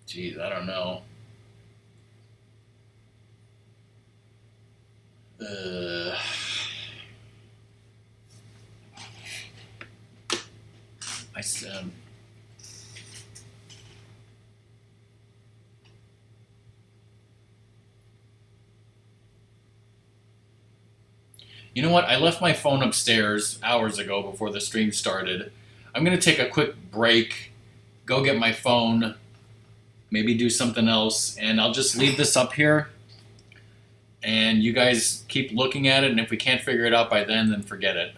geez, I don't know. Uh, I You know what? I left my phone upstairs hours ago before the stream started. I'm gonna take a quick break, go get my phone, maybe do something else, and I'll just leave this up here. And you guys keep looking at it, and if we can't figure it out by then forget it.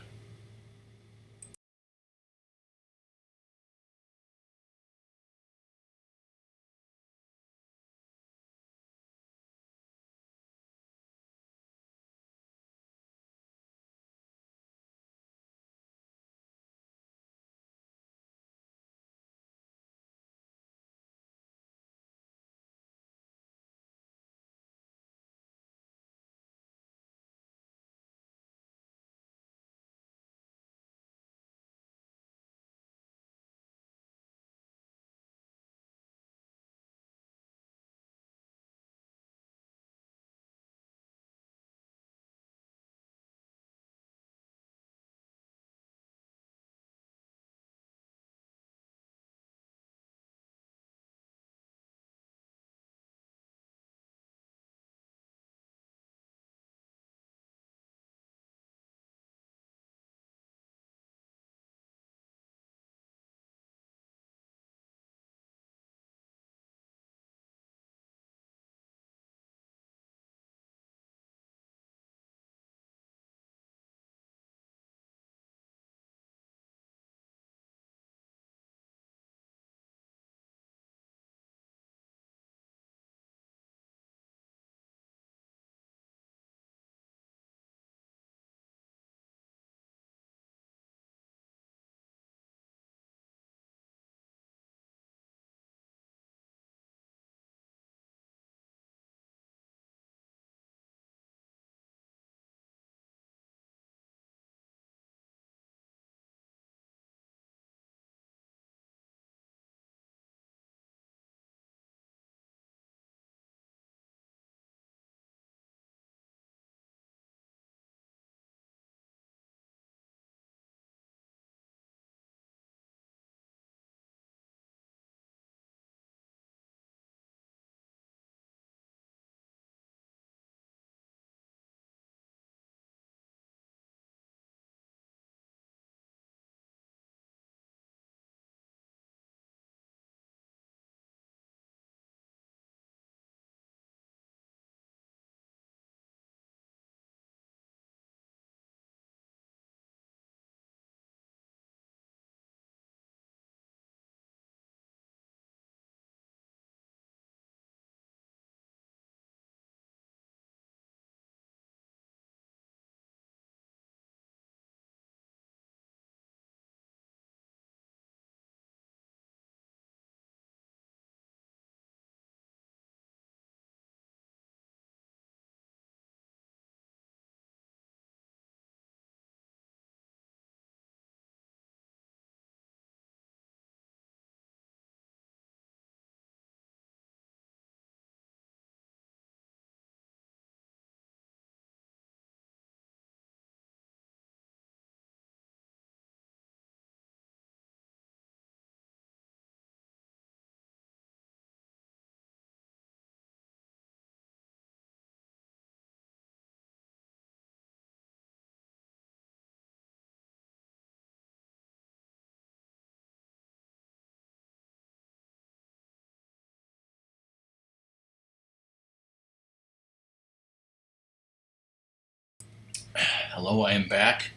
Hello, I am back.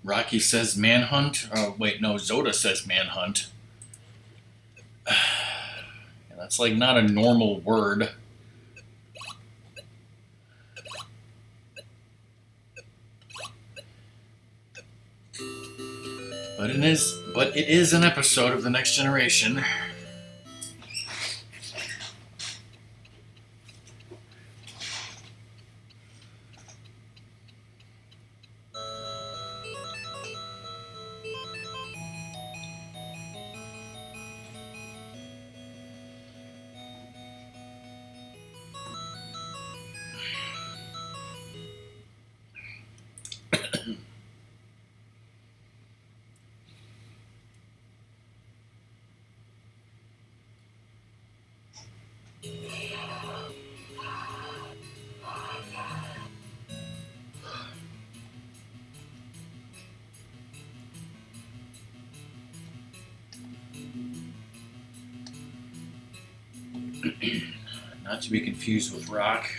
Rocky says manhunt. Wait, no, Zoda says manhunt. Yeah, that's like not a normal word. But it is an episode of The Next Generation. Not to be confused with rock.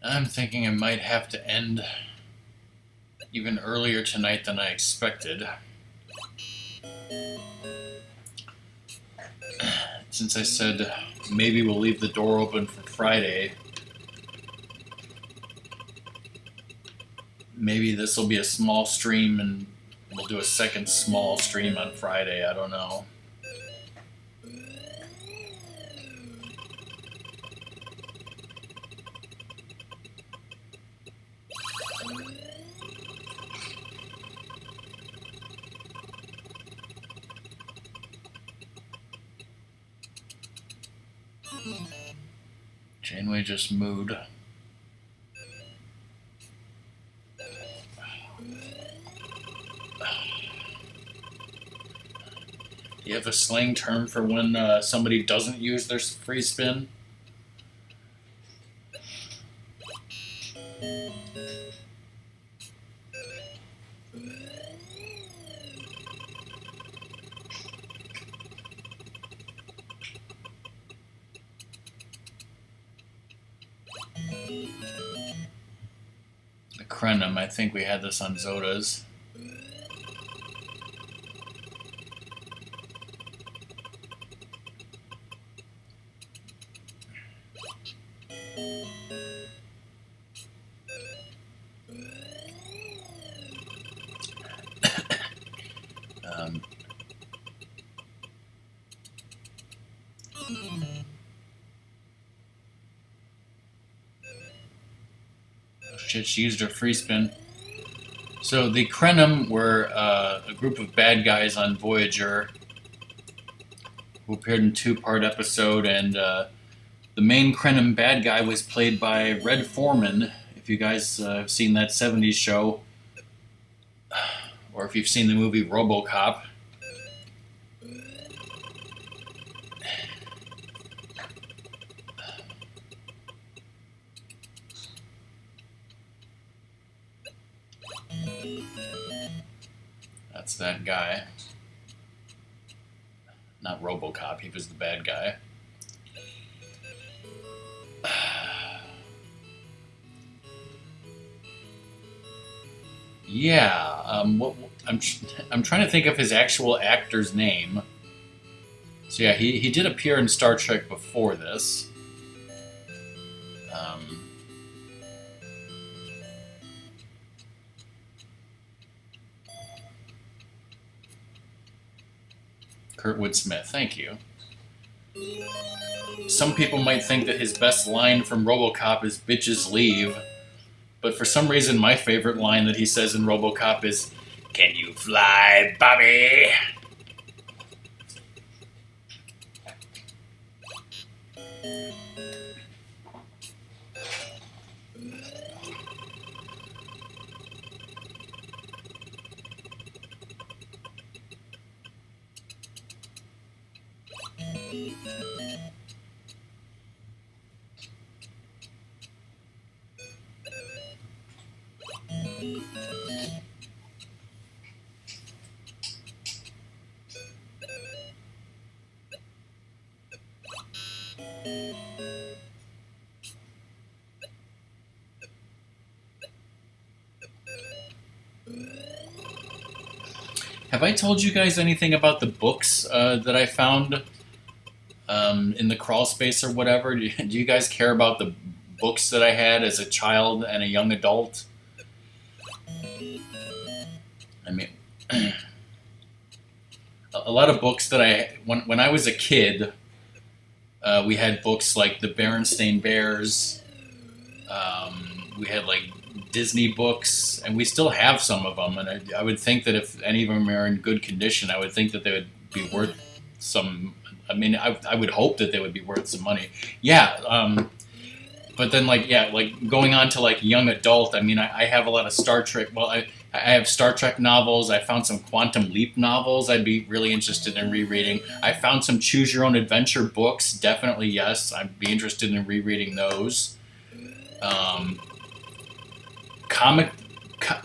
I'm thinking I might have to end even earlier tonight than I expected. Since I said maybe we'll leave the door open for Friday, maybe this will be a small stream and we'll do a second small stream on Friday. I don't know. Janeway just mooed. Do you have a slang term for when somebody doesn't use their free spin? The Krenum, I think we had this on Zoda's. She used her free spin. So the Krenum were a group of bad guys on Voyager who appeared in a two-part episode, and the main Krenum bad guy was played by Red Foreman. If you guys have seen that 70s show, or if you've seen the movie RoboCop. That's that guy. Not RoboCop, he was the bad guy. Yeah. I'm trying to think of his actual actor's name. So yeah, he did appear in Star Trek before this. Um, Kurtwood Smith. Thank you. Some people might think that his best line from RoboCop is "Bitches leave," but for some reason, my favorite line that he says in RoboCop is "Can you fly, Bobby?" Have I told you guys anything about the books that I found in the crawl space or whatever? Do you guys care about the books that I had as a child and a young adult? I mean, a lot of books that when I was a kid, we had books like the Berenstain Bears. We had like Disney books, and we still have some of them. And I would think that if any of them are in good condition, I would think that they would be worth some. I mean, I would hope that they would be worth some money. Yeah. But then, like, yeah, like going on to like young adult. I mean, I have a lot of Star Trek. Well, I have Star Trek novels. I found some Quantum Leap novels I'd be really interested in rereading. I found some Choose Your Own Adventure books. Definitely, yes. I'd be interested in rereading those. Um, comic,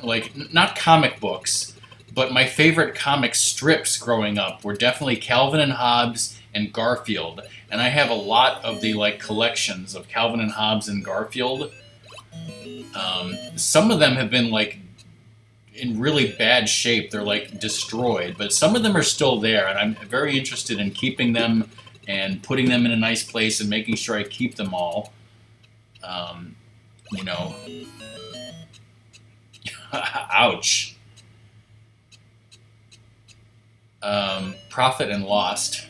like, not comic books, but my favorite comic strips growing up were definitely Calvin and Hobbes and Garfield. And I have a lot of the, like, collections of Calvin and Hobbes and Garfield. Some of them have been, like, in really bad shape. They're like destroyed, but some of them are still there, and I'm very interested in keeping them and putting them in a nice place and making sure I keep them all. Um, you know, ouch. Profit and Lost.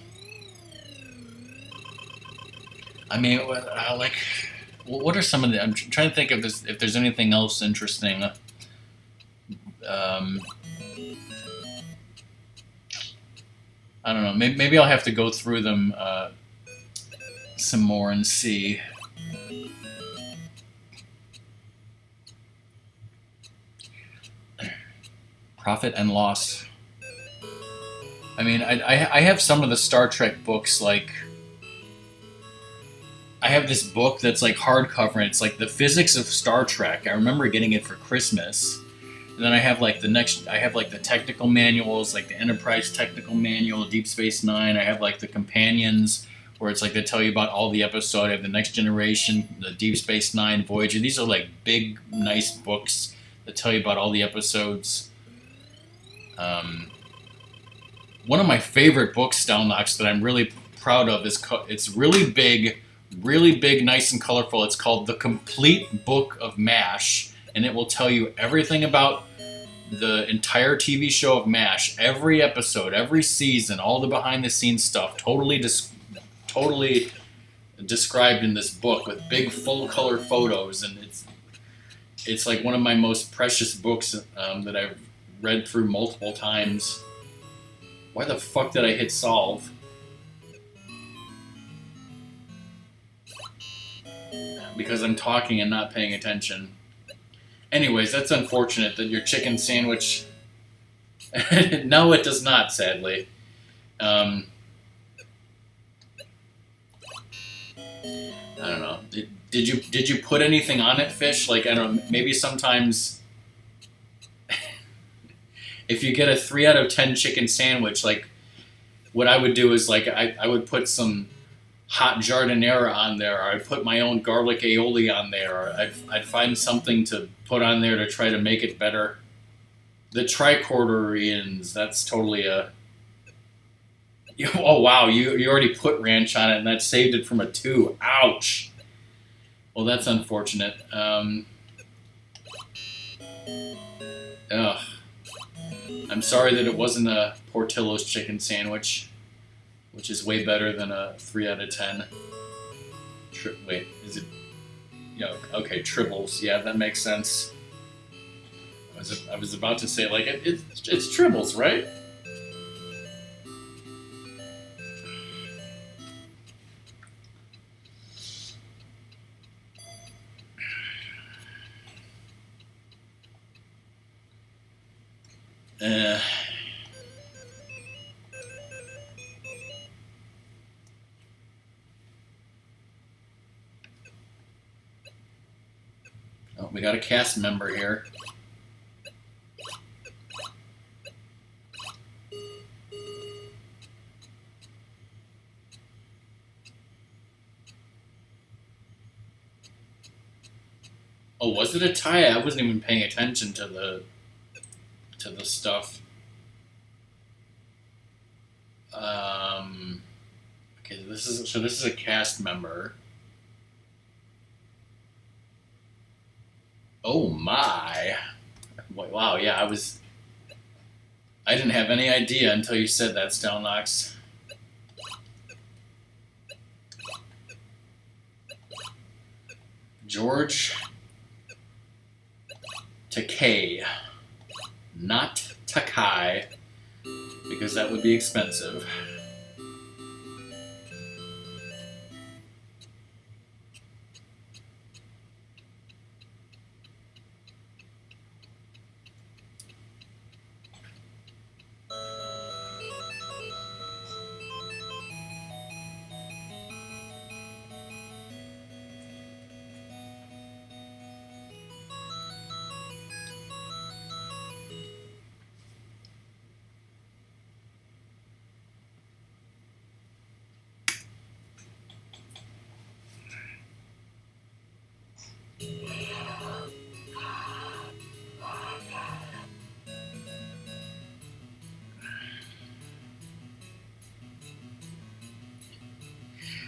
I mean, like, what are some of the? I'm trying to think if there's anything else interesting. Um, I don't know. Maybe I'll have to go through them some more and see. Profit and Loss. I mean, I have some of the Star Trek books. Like, I have this book that's like hardcover, and it's like the physics of Star Trek. I remember getting it for Christmas. And then I have like I have like the technical manuals, like the Enterprise Technical Manual, Deep Space Nine. I have like the companions, where it's like they tell you about all the episode. I have the Next Generation, the Deep Space Nine, Voyager. These are like big, nice books that tell you about all the episodes. Um, One of my favorite books, Downlocks, that I'm really proud of is it's really big, nice and colorful. It's called The Complete Book of MASH, and it will tell you everything about the entire TV show of MASH, every episode, every season, all the behind-the-scenes stuff, totally described in this book with big, full-color photos, and it's like one of my most precious books that I've read through multiple times. Why the fuck did I hit solve? Because I'm talking and not paying attention. Anyways, that's unfortunate that your chicken sandwich... No, it does not, sadly. I don't know. Did you put anything on it, Fish? Like, I don't know, maybe sometimes... if you get a 3 out of 10 chicken sandwich, like, what I would do is, like, I would put some hot jardinera on there, or I'd put my own garlic aioli on there, or I'd find something to put on there to try to make it better. The Tricorderans. That's totally a. Oh wow! You already put ranch on it, and that saved it from a 2. Ouch. Well, that's unfortunate. Ugh. I'm sorry that it wasn't a Portillo's chicken sandwich, which is way better than a 3 out of 10. Wait, is it? Yeah, okay, Tribbles. Yeah, that makes sense. I was about to say like it's Tribbles, right? Uh, oh, we got a cast member here. Oh, was it a tie? I wasn't even paying attention to the stuff. Okay, this is a cast member. Oh my! Wow, yeah, I didn't have any idea until you said that, Stelnox. George Takei, not Takai, because that would be expensive.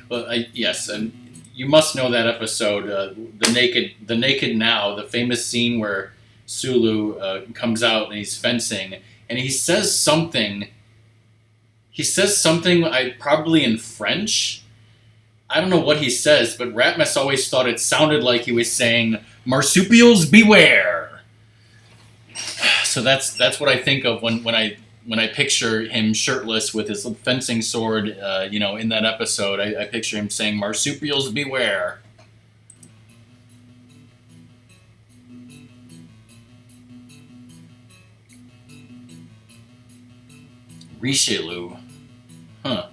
Well, yes, and you must know that episode, the naked now, the famous scene where Sulu comes out and he's fencing, and he says something. He says something, probably in French. I don't know what he says, but Ratmus always thought it sounded like he was saying "marsupials beware." So that's what I think of when I picture him shirtless with his fencing sword, in that episode. I picture him saying "marsupials beware." Richelieu, huh?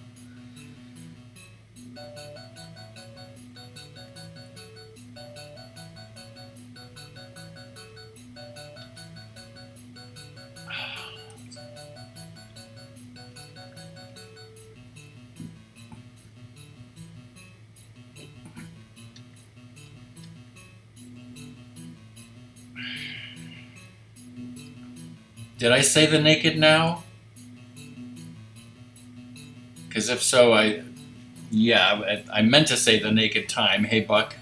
Did I say the naked now? Because if so, I meant to say the naked time. Hey, Buck.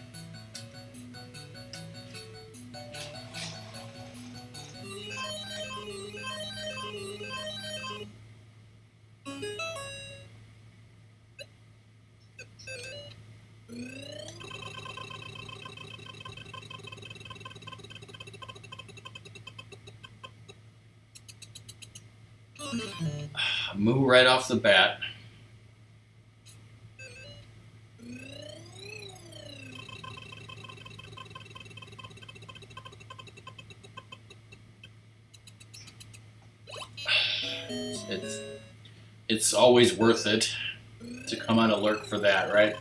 Moo right off the bat. It's always worth it to come on alert for that, right?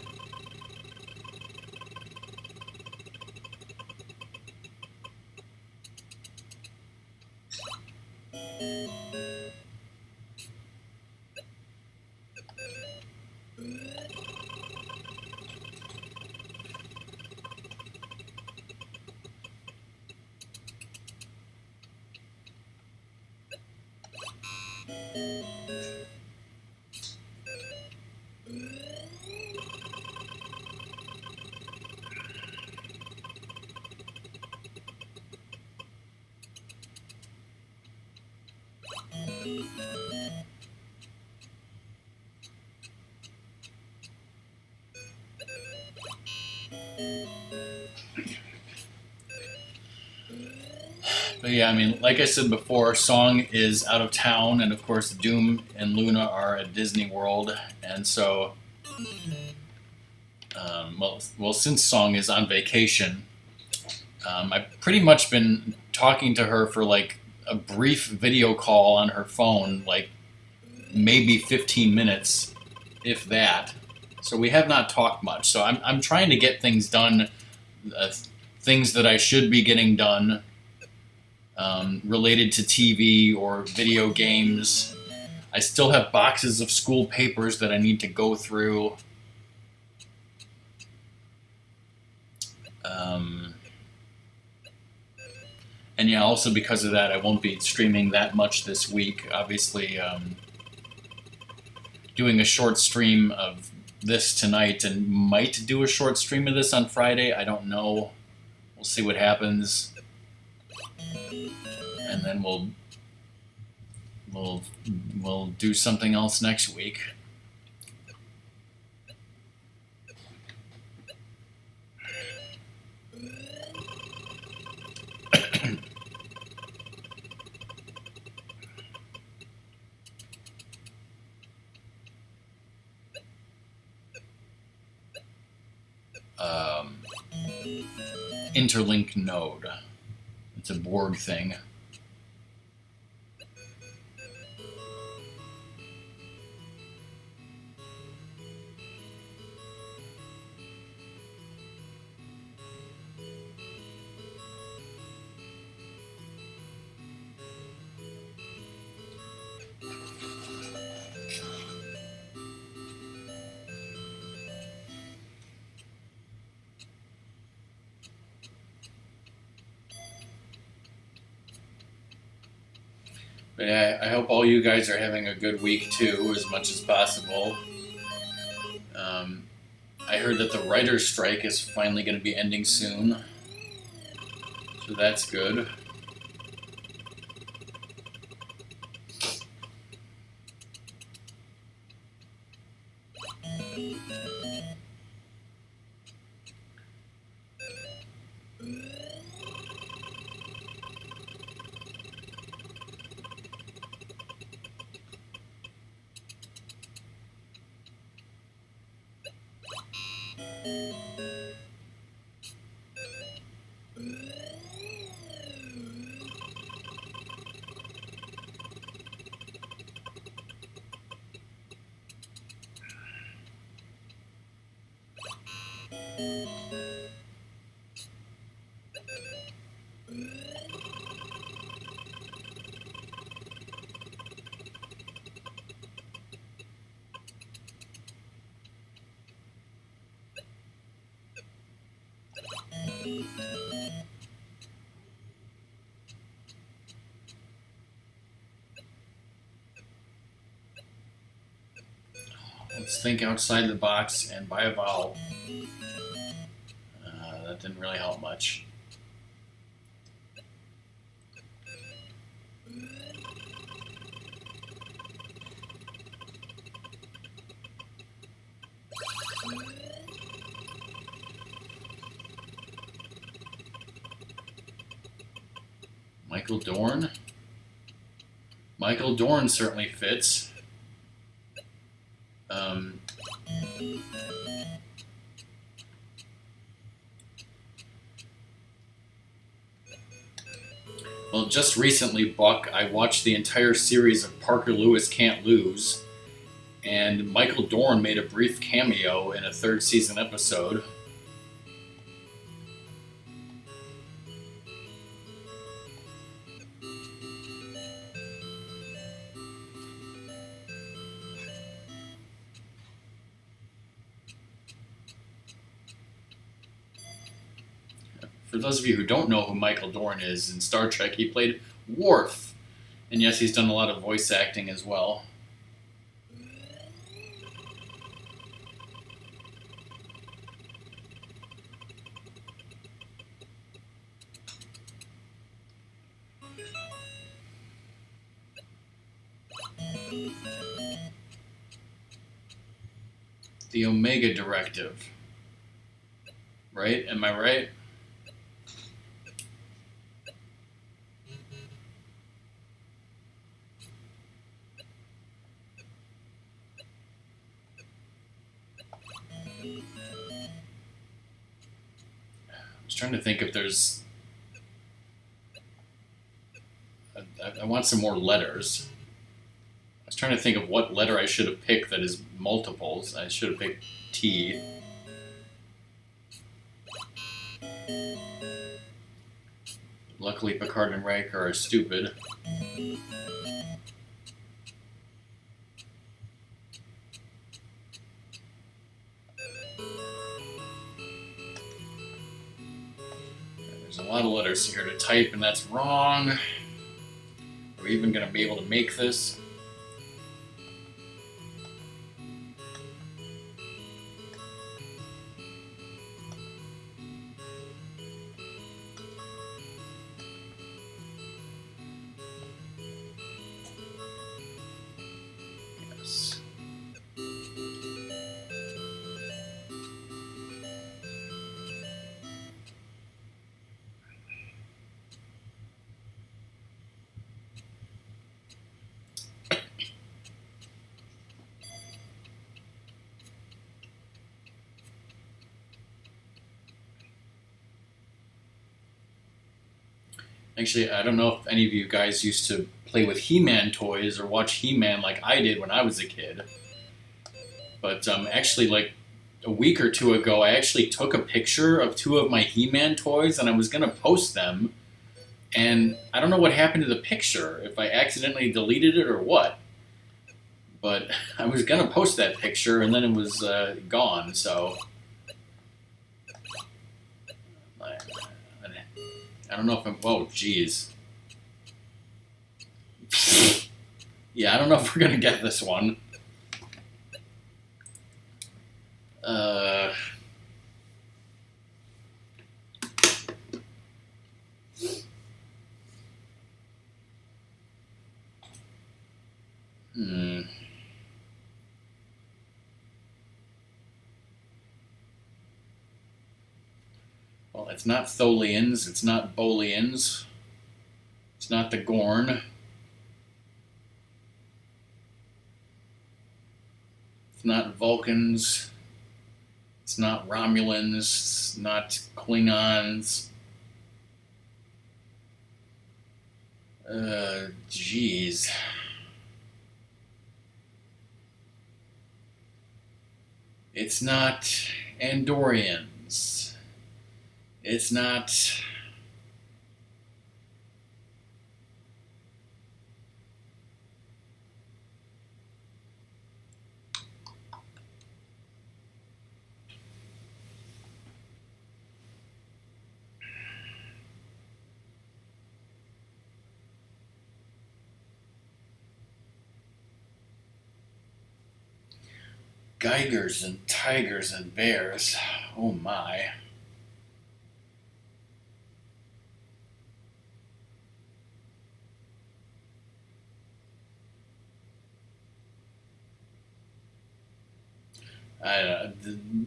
But yeah, I mean, like I said before, Song is out of town, and of course, Doom and Luna are at Disney World, and so, since Song is on vacation, I've pretty much been talking to her for like a brief video call on her phone, like maybe 15 minutes, if that. So we have not talked much. So I'm trying to get things done, things that I should be getting done, related to TV or video games. I still have boxes of school papers that I need to go through. And yeah, also because of that, I won't be streaming that much this week. Obviously, doing a short stream of this tonight and might do a short stream of this on Friday. I don't know. We'll see what happens. And then we'll do something else next week. Interlink node. It's a Borg thing. But yeah, I hope all you guys are having a good week too, as much as possible. I heard that the writer's strike is finally going to be ending soon, so that's good. Let's think outside the box and buy a vowel. That didn't really help much. Michael Dorn? Michael Dorn certainly fits. Well, just recently, Buck, I watched the entire series of Parker Lewis Can't Lose, and Michael Dorn made a brief cameo in a third season episode. For those of you who don't know who Michael Dorn is, in Star Trek he played Worf. And yes, he's done a lot of voice acting as well. The Omega Directive. Right? Am I right? I was trying to think if there's. I want some more letters. I was trying to think of what letter I should have picked that is multiples. I should have picked T. Luckily, Picard and Riker are stupid. There's a lot of letters here to type, and that's wrong. Are we even going to be able to make this? Yes. Actually, I don't know if any of you guys used to play with He-Man toys or watch He-Man like I did when I was a kid. But actually, like a week or two ago, I actually took a picture of two of my He-Man toys and I was going to post them. And I don't know what happened to the picture, if I accidentally deleted it or what. But I was going to post that picture and then it was gone, so. I don't know if I'm. Whoa, jeez. Yeah, I don't know if we're gonna get this one. Uh. Hmm. Well, it's not Tholians. It's not Bolians. It's not the Gorn. It's not Vulcans. It's not Romulans. It's not Klingons. Jeez. It's not Andorians. It's not. Geigers and tigers and bears. Oh my.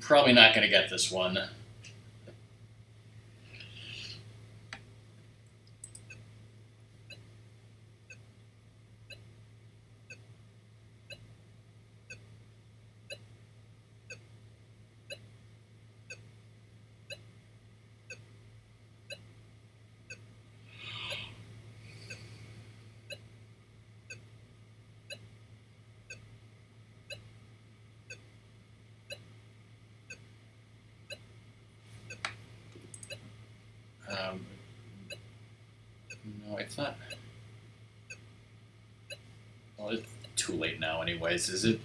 Probably not going to get this one. Um, no, it's not. Well, it's too late now, anyways, is it?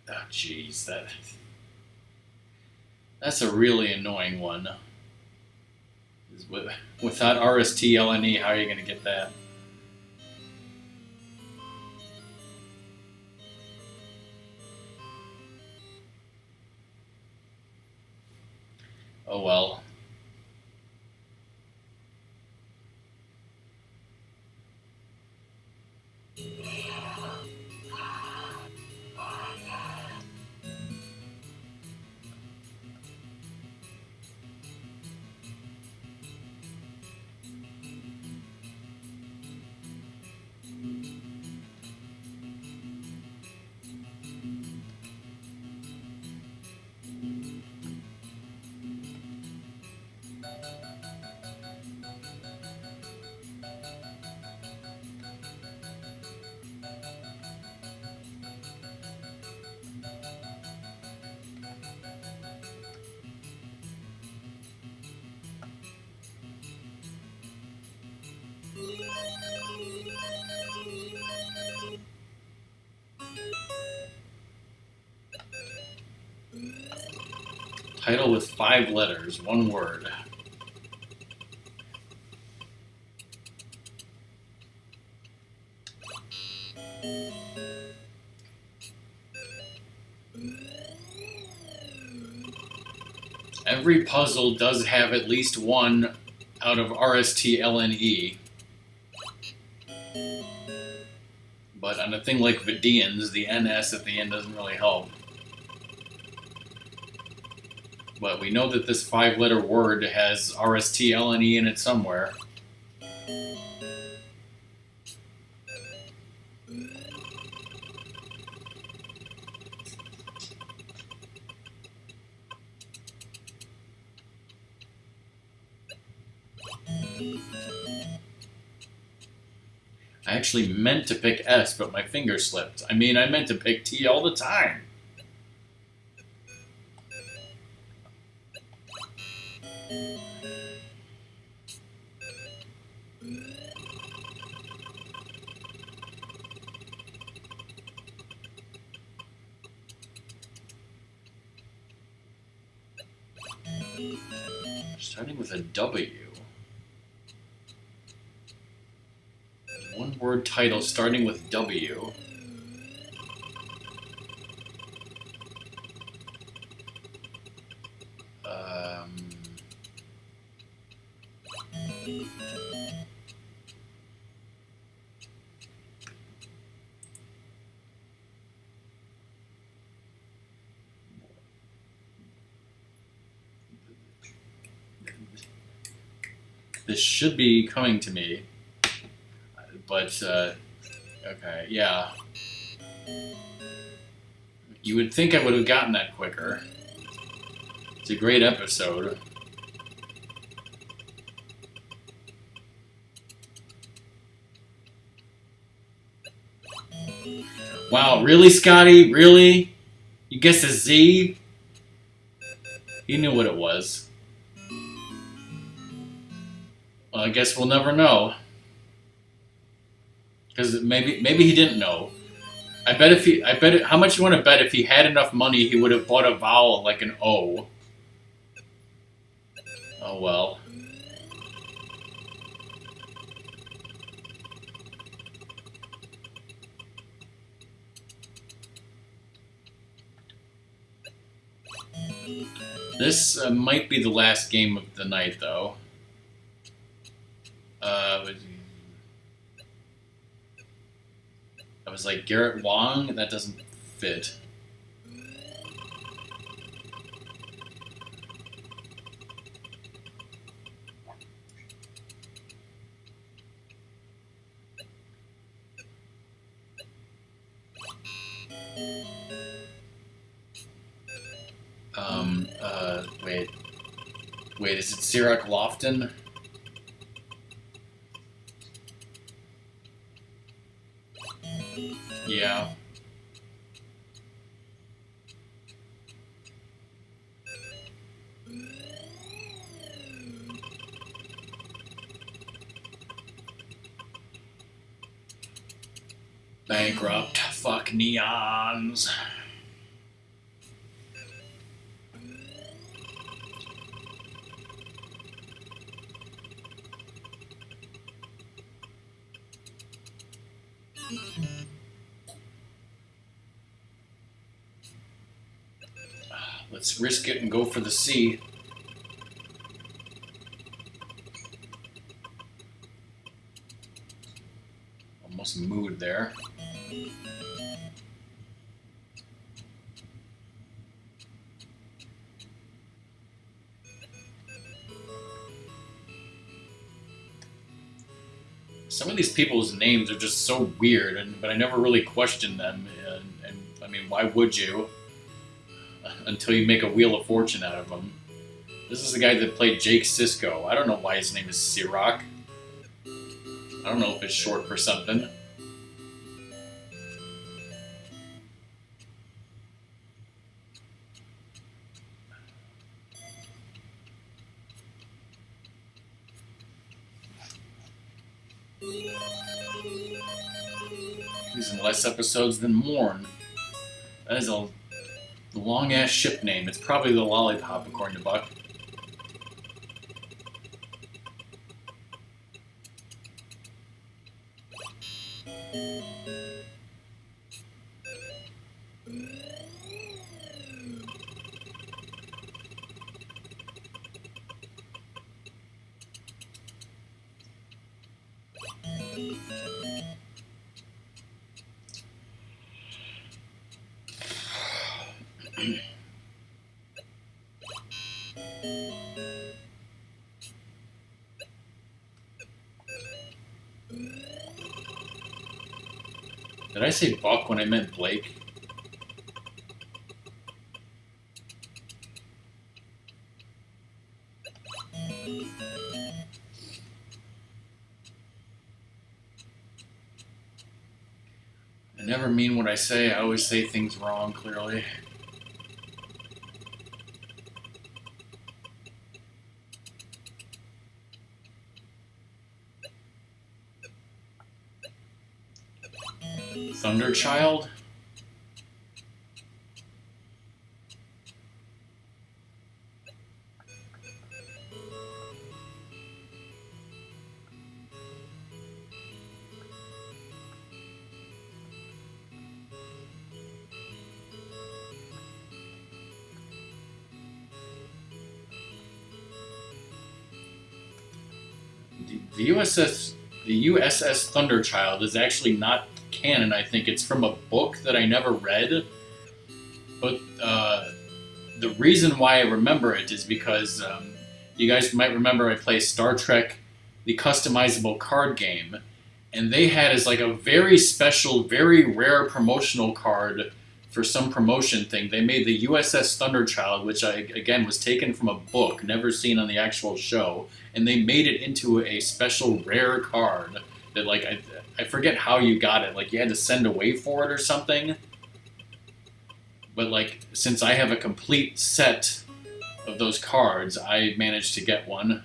Oh, jeez, that's a really annoying one. Without RSTLNE, how are you going to get that? Oh well. Title with 5 letters, 1 word. Every puzzle does have at least one out of RSTLNE. But on a thing like Vidians, the NS at the end doesn't really help. But we know that this 5-letter word has RSTLNE in it somewhere. I actually meant to pick S, but my finger slipped. I mean, I meant to pick T all the time. Starting with a W. 1-word title starting with W. This should be coming to me, but, okay, yeah. You would think I would have gotten that quicker. It's a great episode. Wow, really, Scotty? Really? You guessed a Z? You knew what it was. Well, I guess we'll never know. Because maybe he didn't know. I bet how much you want to bet if he had enough money he would have bought a vowel like an O. Oh well. This might be the last game of the night, though. I was like, Garrett Wong? That doesn't fit. Wait, is it Sirach Lofton? Yeah. Bankrupt. Fuck neons. Let's risk it and go for the C. Almost mooed there. Some of these people's names are just so weird, but I never really questioned them. And I mean, why would you? Until you make a Wheel of Fortune out of them. This is the guy that played Jake Sisko. I don't know why his name is Sirach. I don't know if it's short for something. He's in less episodes than Morn. That is a The long ass ship name. It's probably the Lollipop, according to Buck. Did I say Buck when I meant Blake? I never mean what I say. I always say things wrong, clearly. Thunderchild? The USS Thunderchild is actually not canon. I think it's from a book that I never read. But the reason why I remember it is because you guys might remember I play Star Trek, the customizable card game, and they had as like a very special, very rare promotional card for some promotion thing. They made the USS Thunderchild, which again was taken from a book, never seen on the actual show, and they made it into a special rare card that like I forget how you got it. Like you had to send away for it or something. But like since I have a complete set of those cards, I managed to get one.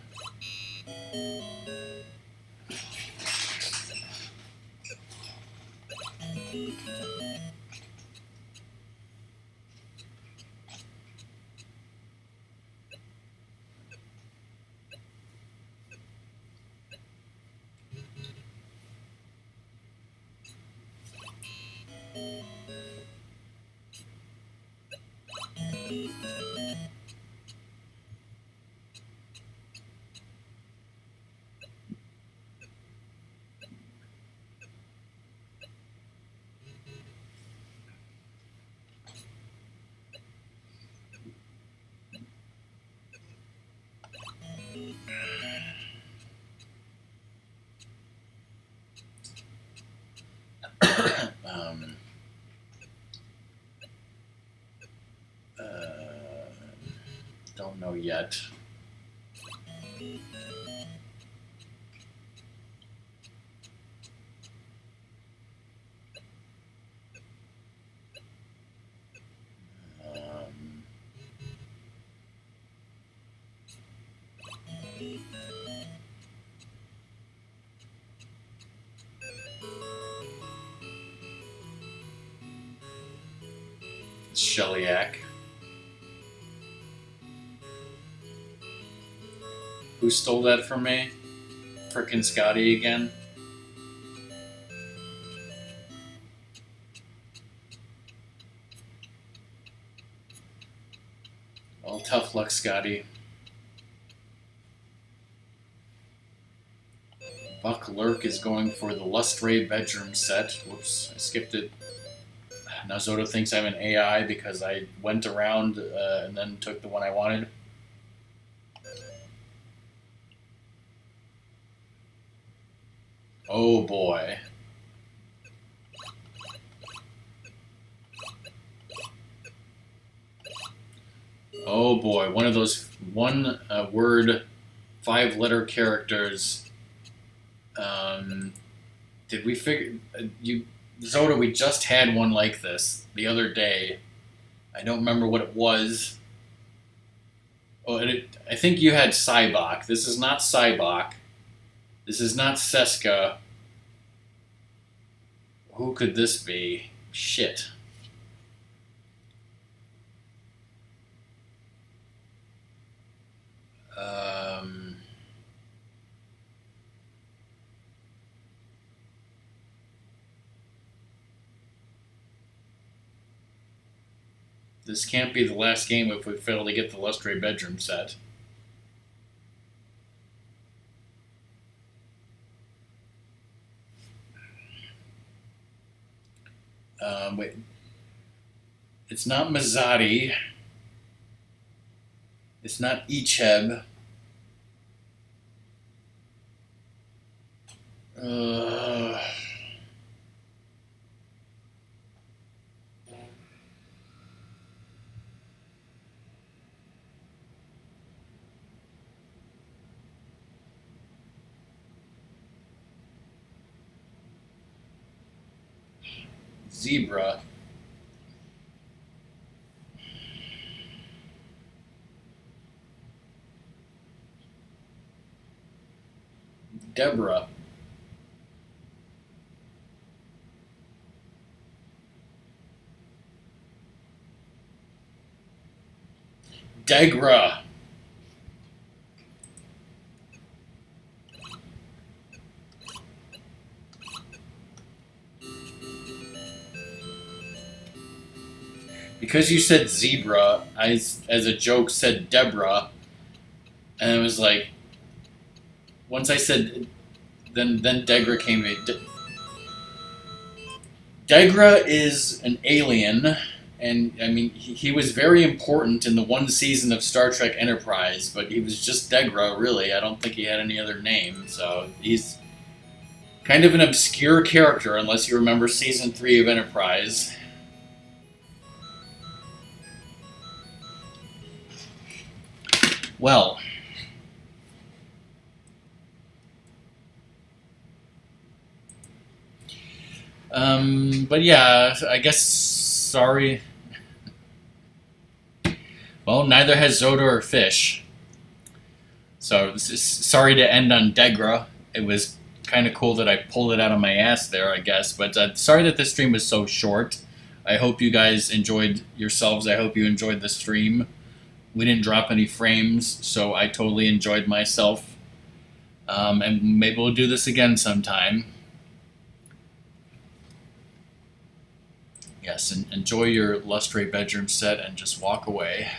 um, don't know yet. Shellyak. Who stole that from me? Frickin' Scotty again. Well, tough luck, Scotty. Buck Lurk is going for the Lustray bedroom set. Whoops, I skipped it. Now Zoto thinks I'm an AI because I went around and then took the one I wanted. Oh boy. Oh boy, one of those one word, 5-letter characters. Did we figure you Zoda? We just had one like this the other day. I don't remember what it was. Oh, I think you had Cybok. This is not Cybok. This is not Seska. Who could this be? Shit. This can't be the last game if we fail to get the Lustre bedroom set. Wait. It's not Mazzotti. It's not Icheb. Uh, Zebra. Deborah. Degra. Because you said zebra, I, as a joke, said Deborah, and it was like, once I said, then Degra came to me. Degra is an alien, and I mean, he was very important in the one season of Star Trek Enterprise, but he was just Degra, really. I don't think he had any other name, so he's kind of an obscure character, unless you remember Season 3 of Enterprise. Well, but yeah, I guess sorry. Well, neither has Zoda or Fish. So sorry to end on Degra. It was kind of cool that I pulled it out of my ass there, I guess. But sorry that the stream was so short. I hope you guys enjoyed yourselves. I hope you enjoyed the stream. We didn't drop any frames, so I totally enjoyed myself. And maybe we'll do this again sometime. Yes, and enjoy your Lustre bedroom set and just walk away.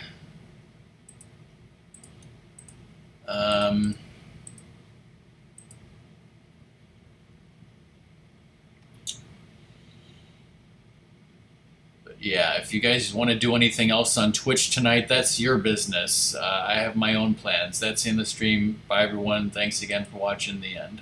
Yeah, if you guys want to do anything else on Twitch tonight, that's your business. I have my own plans. That's in the stream. Bye, everyone. Thanks again for watching the end.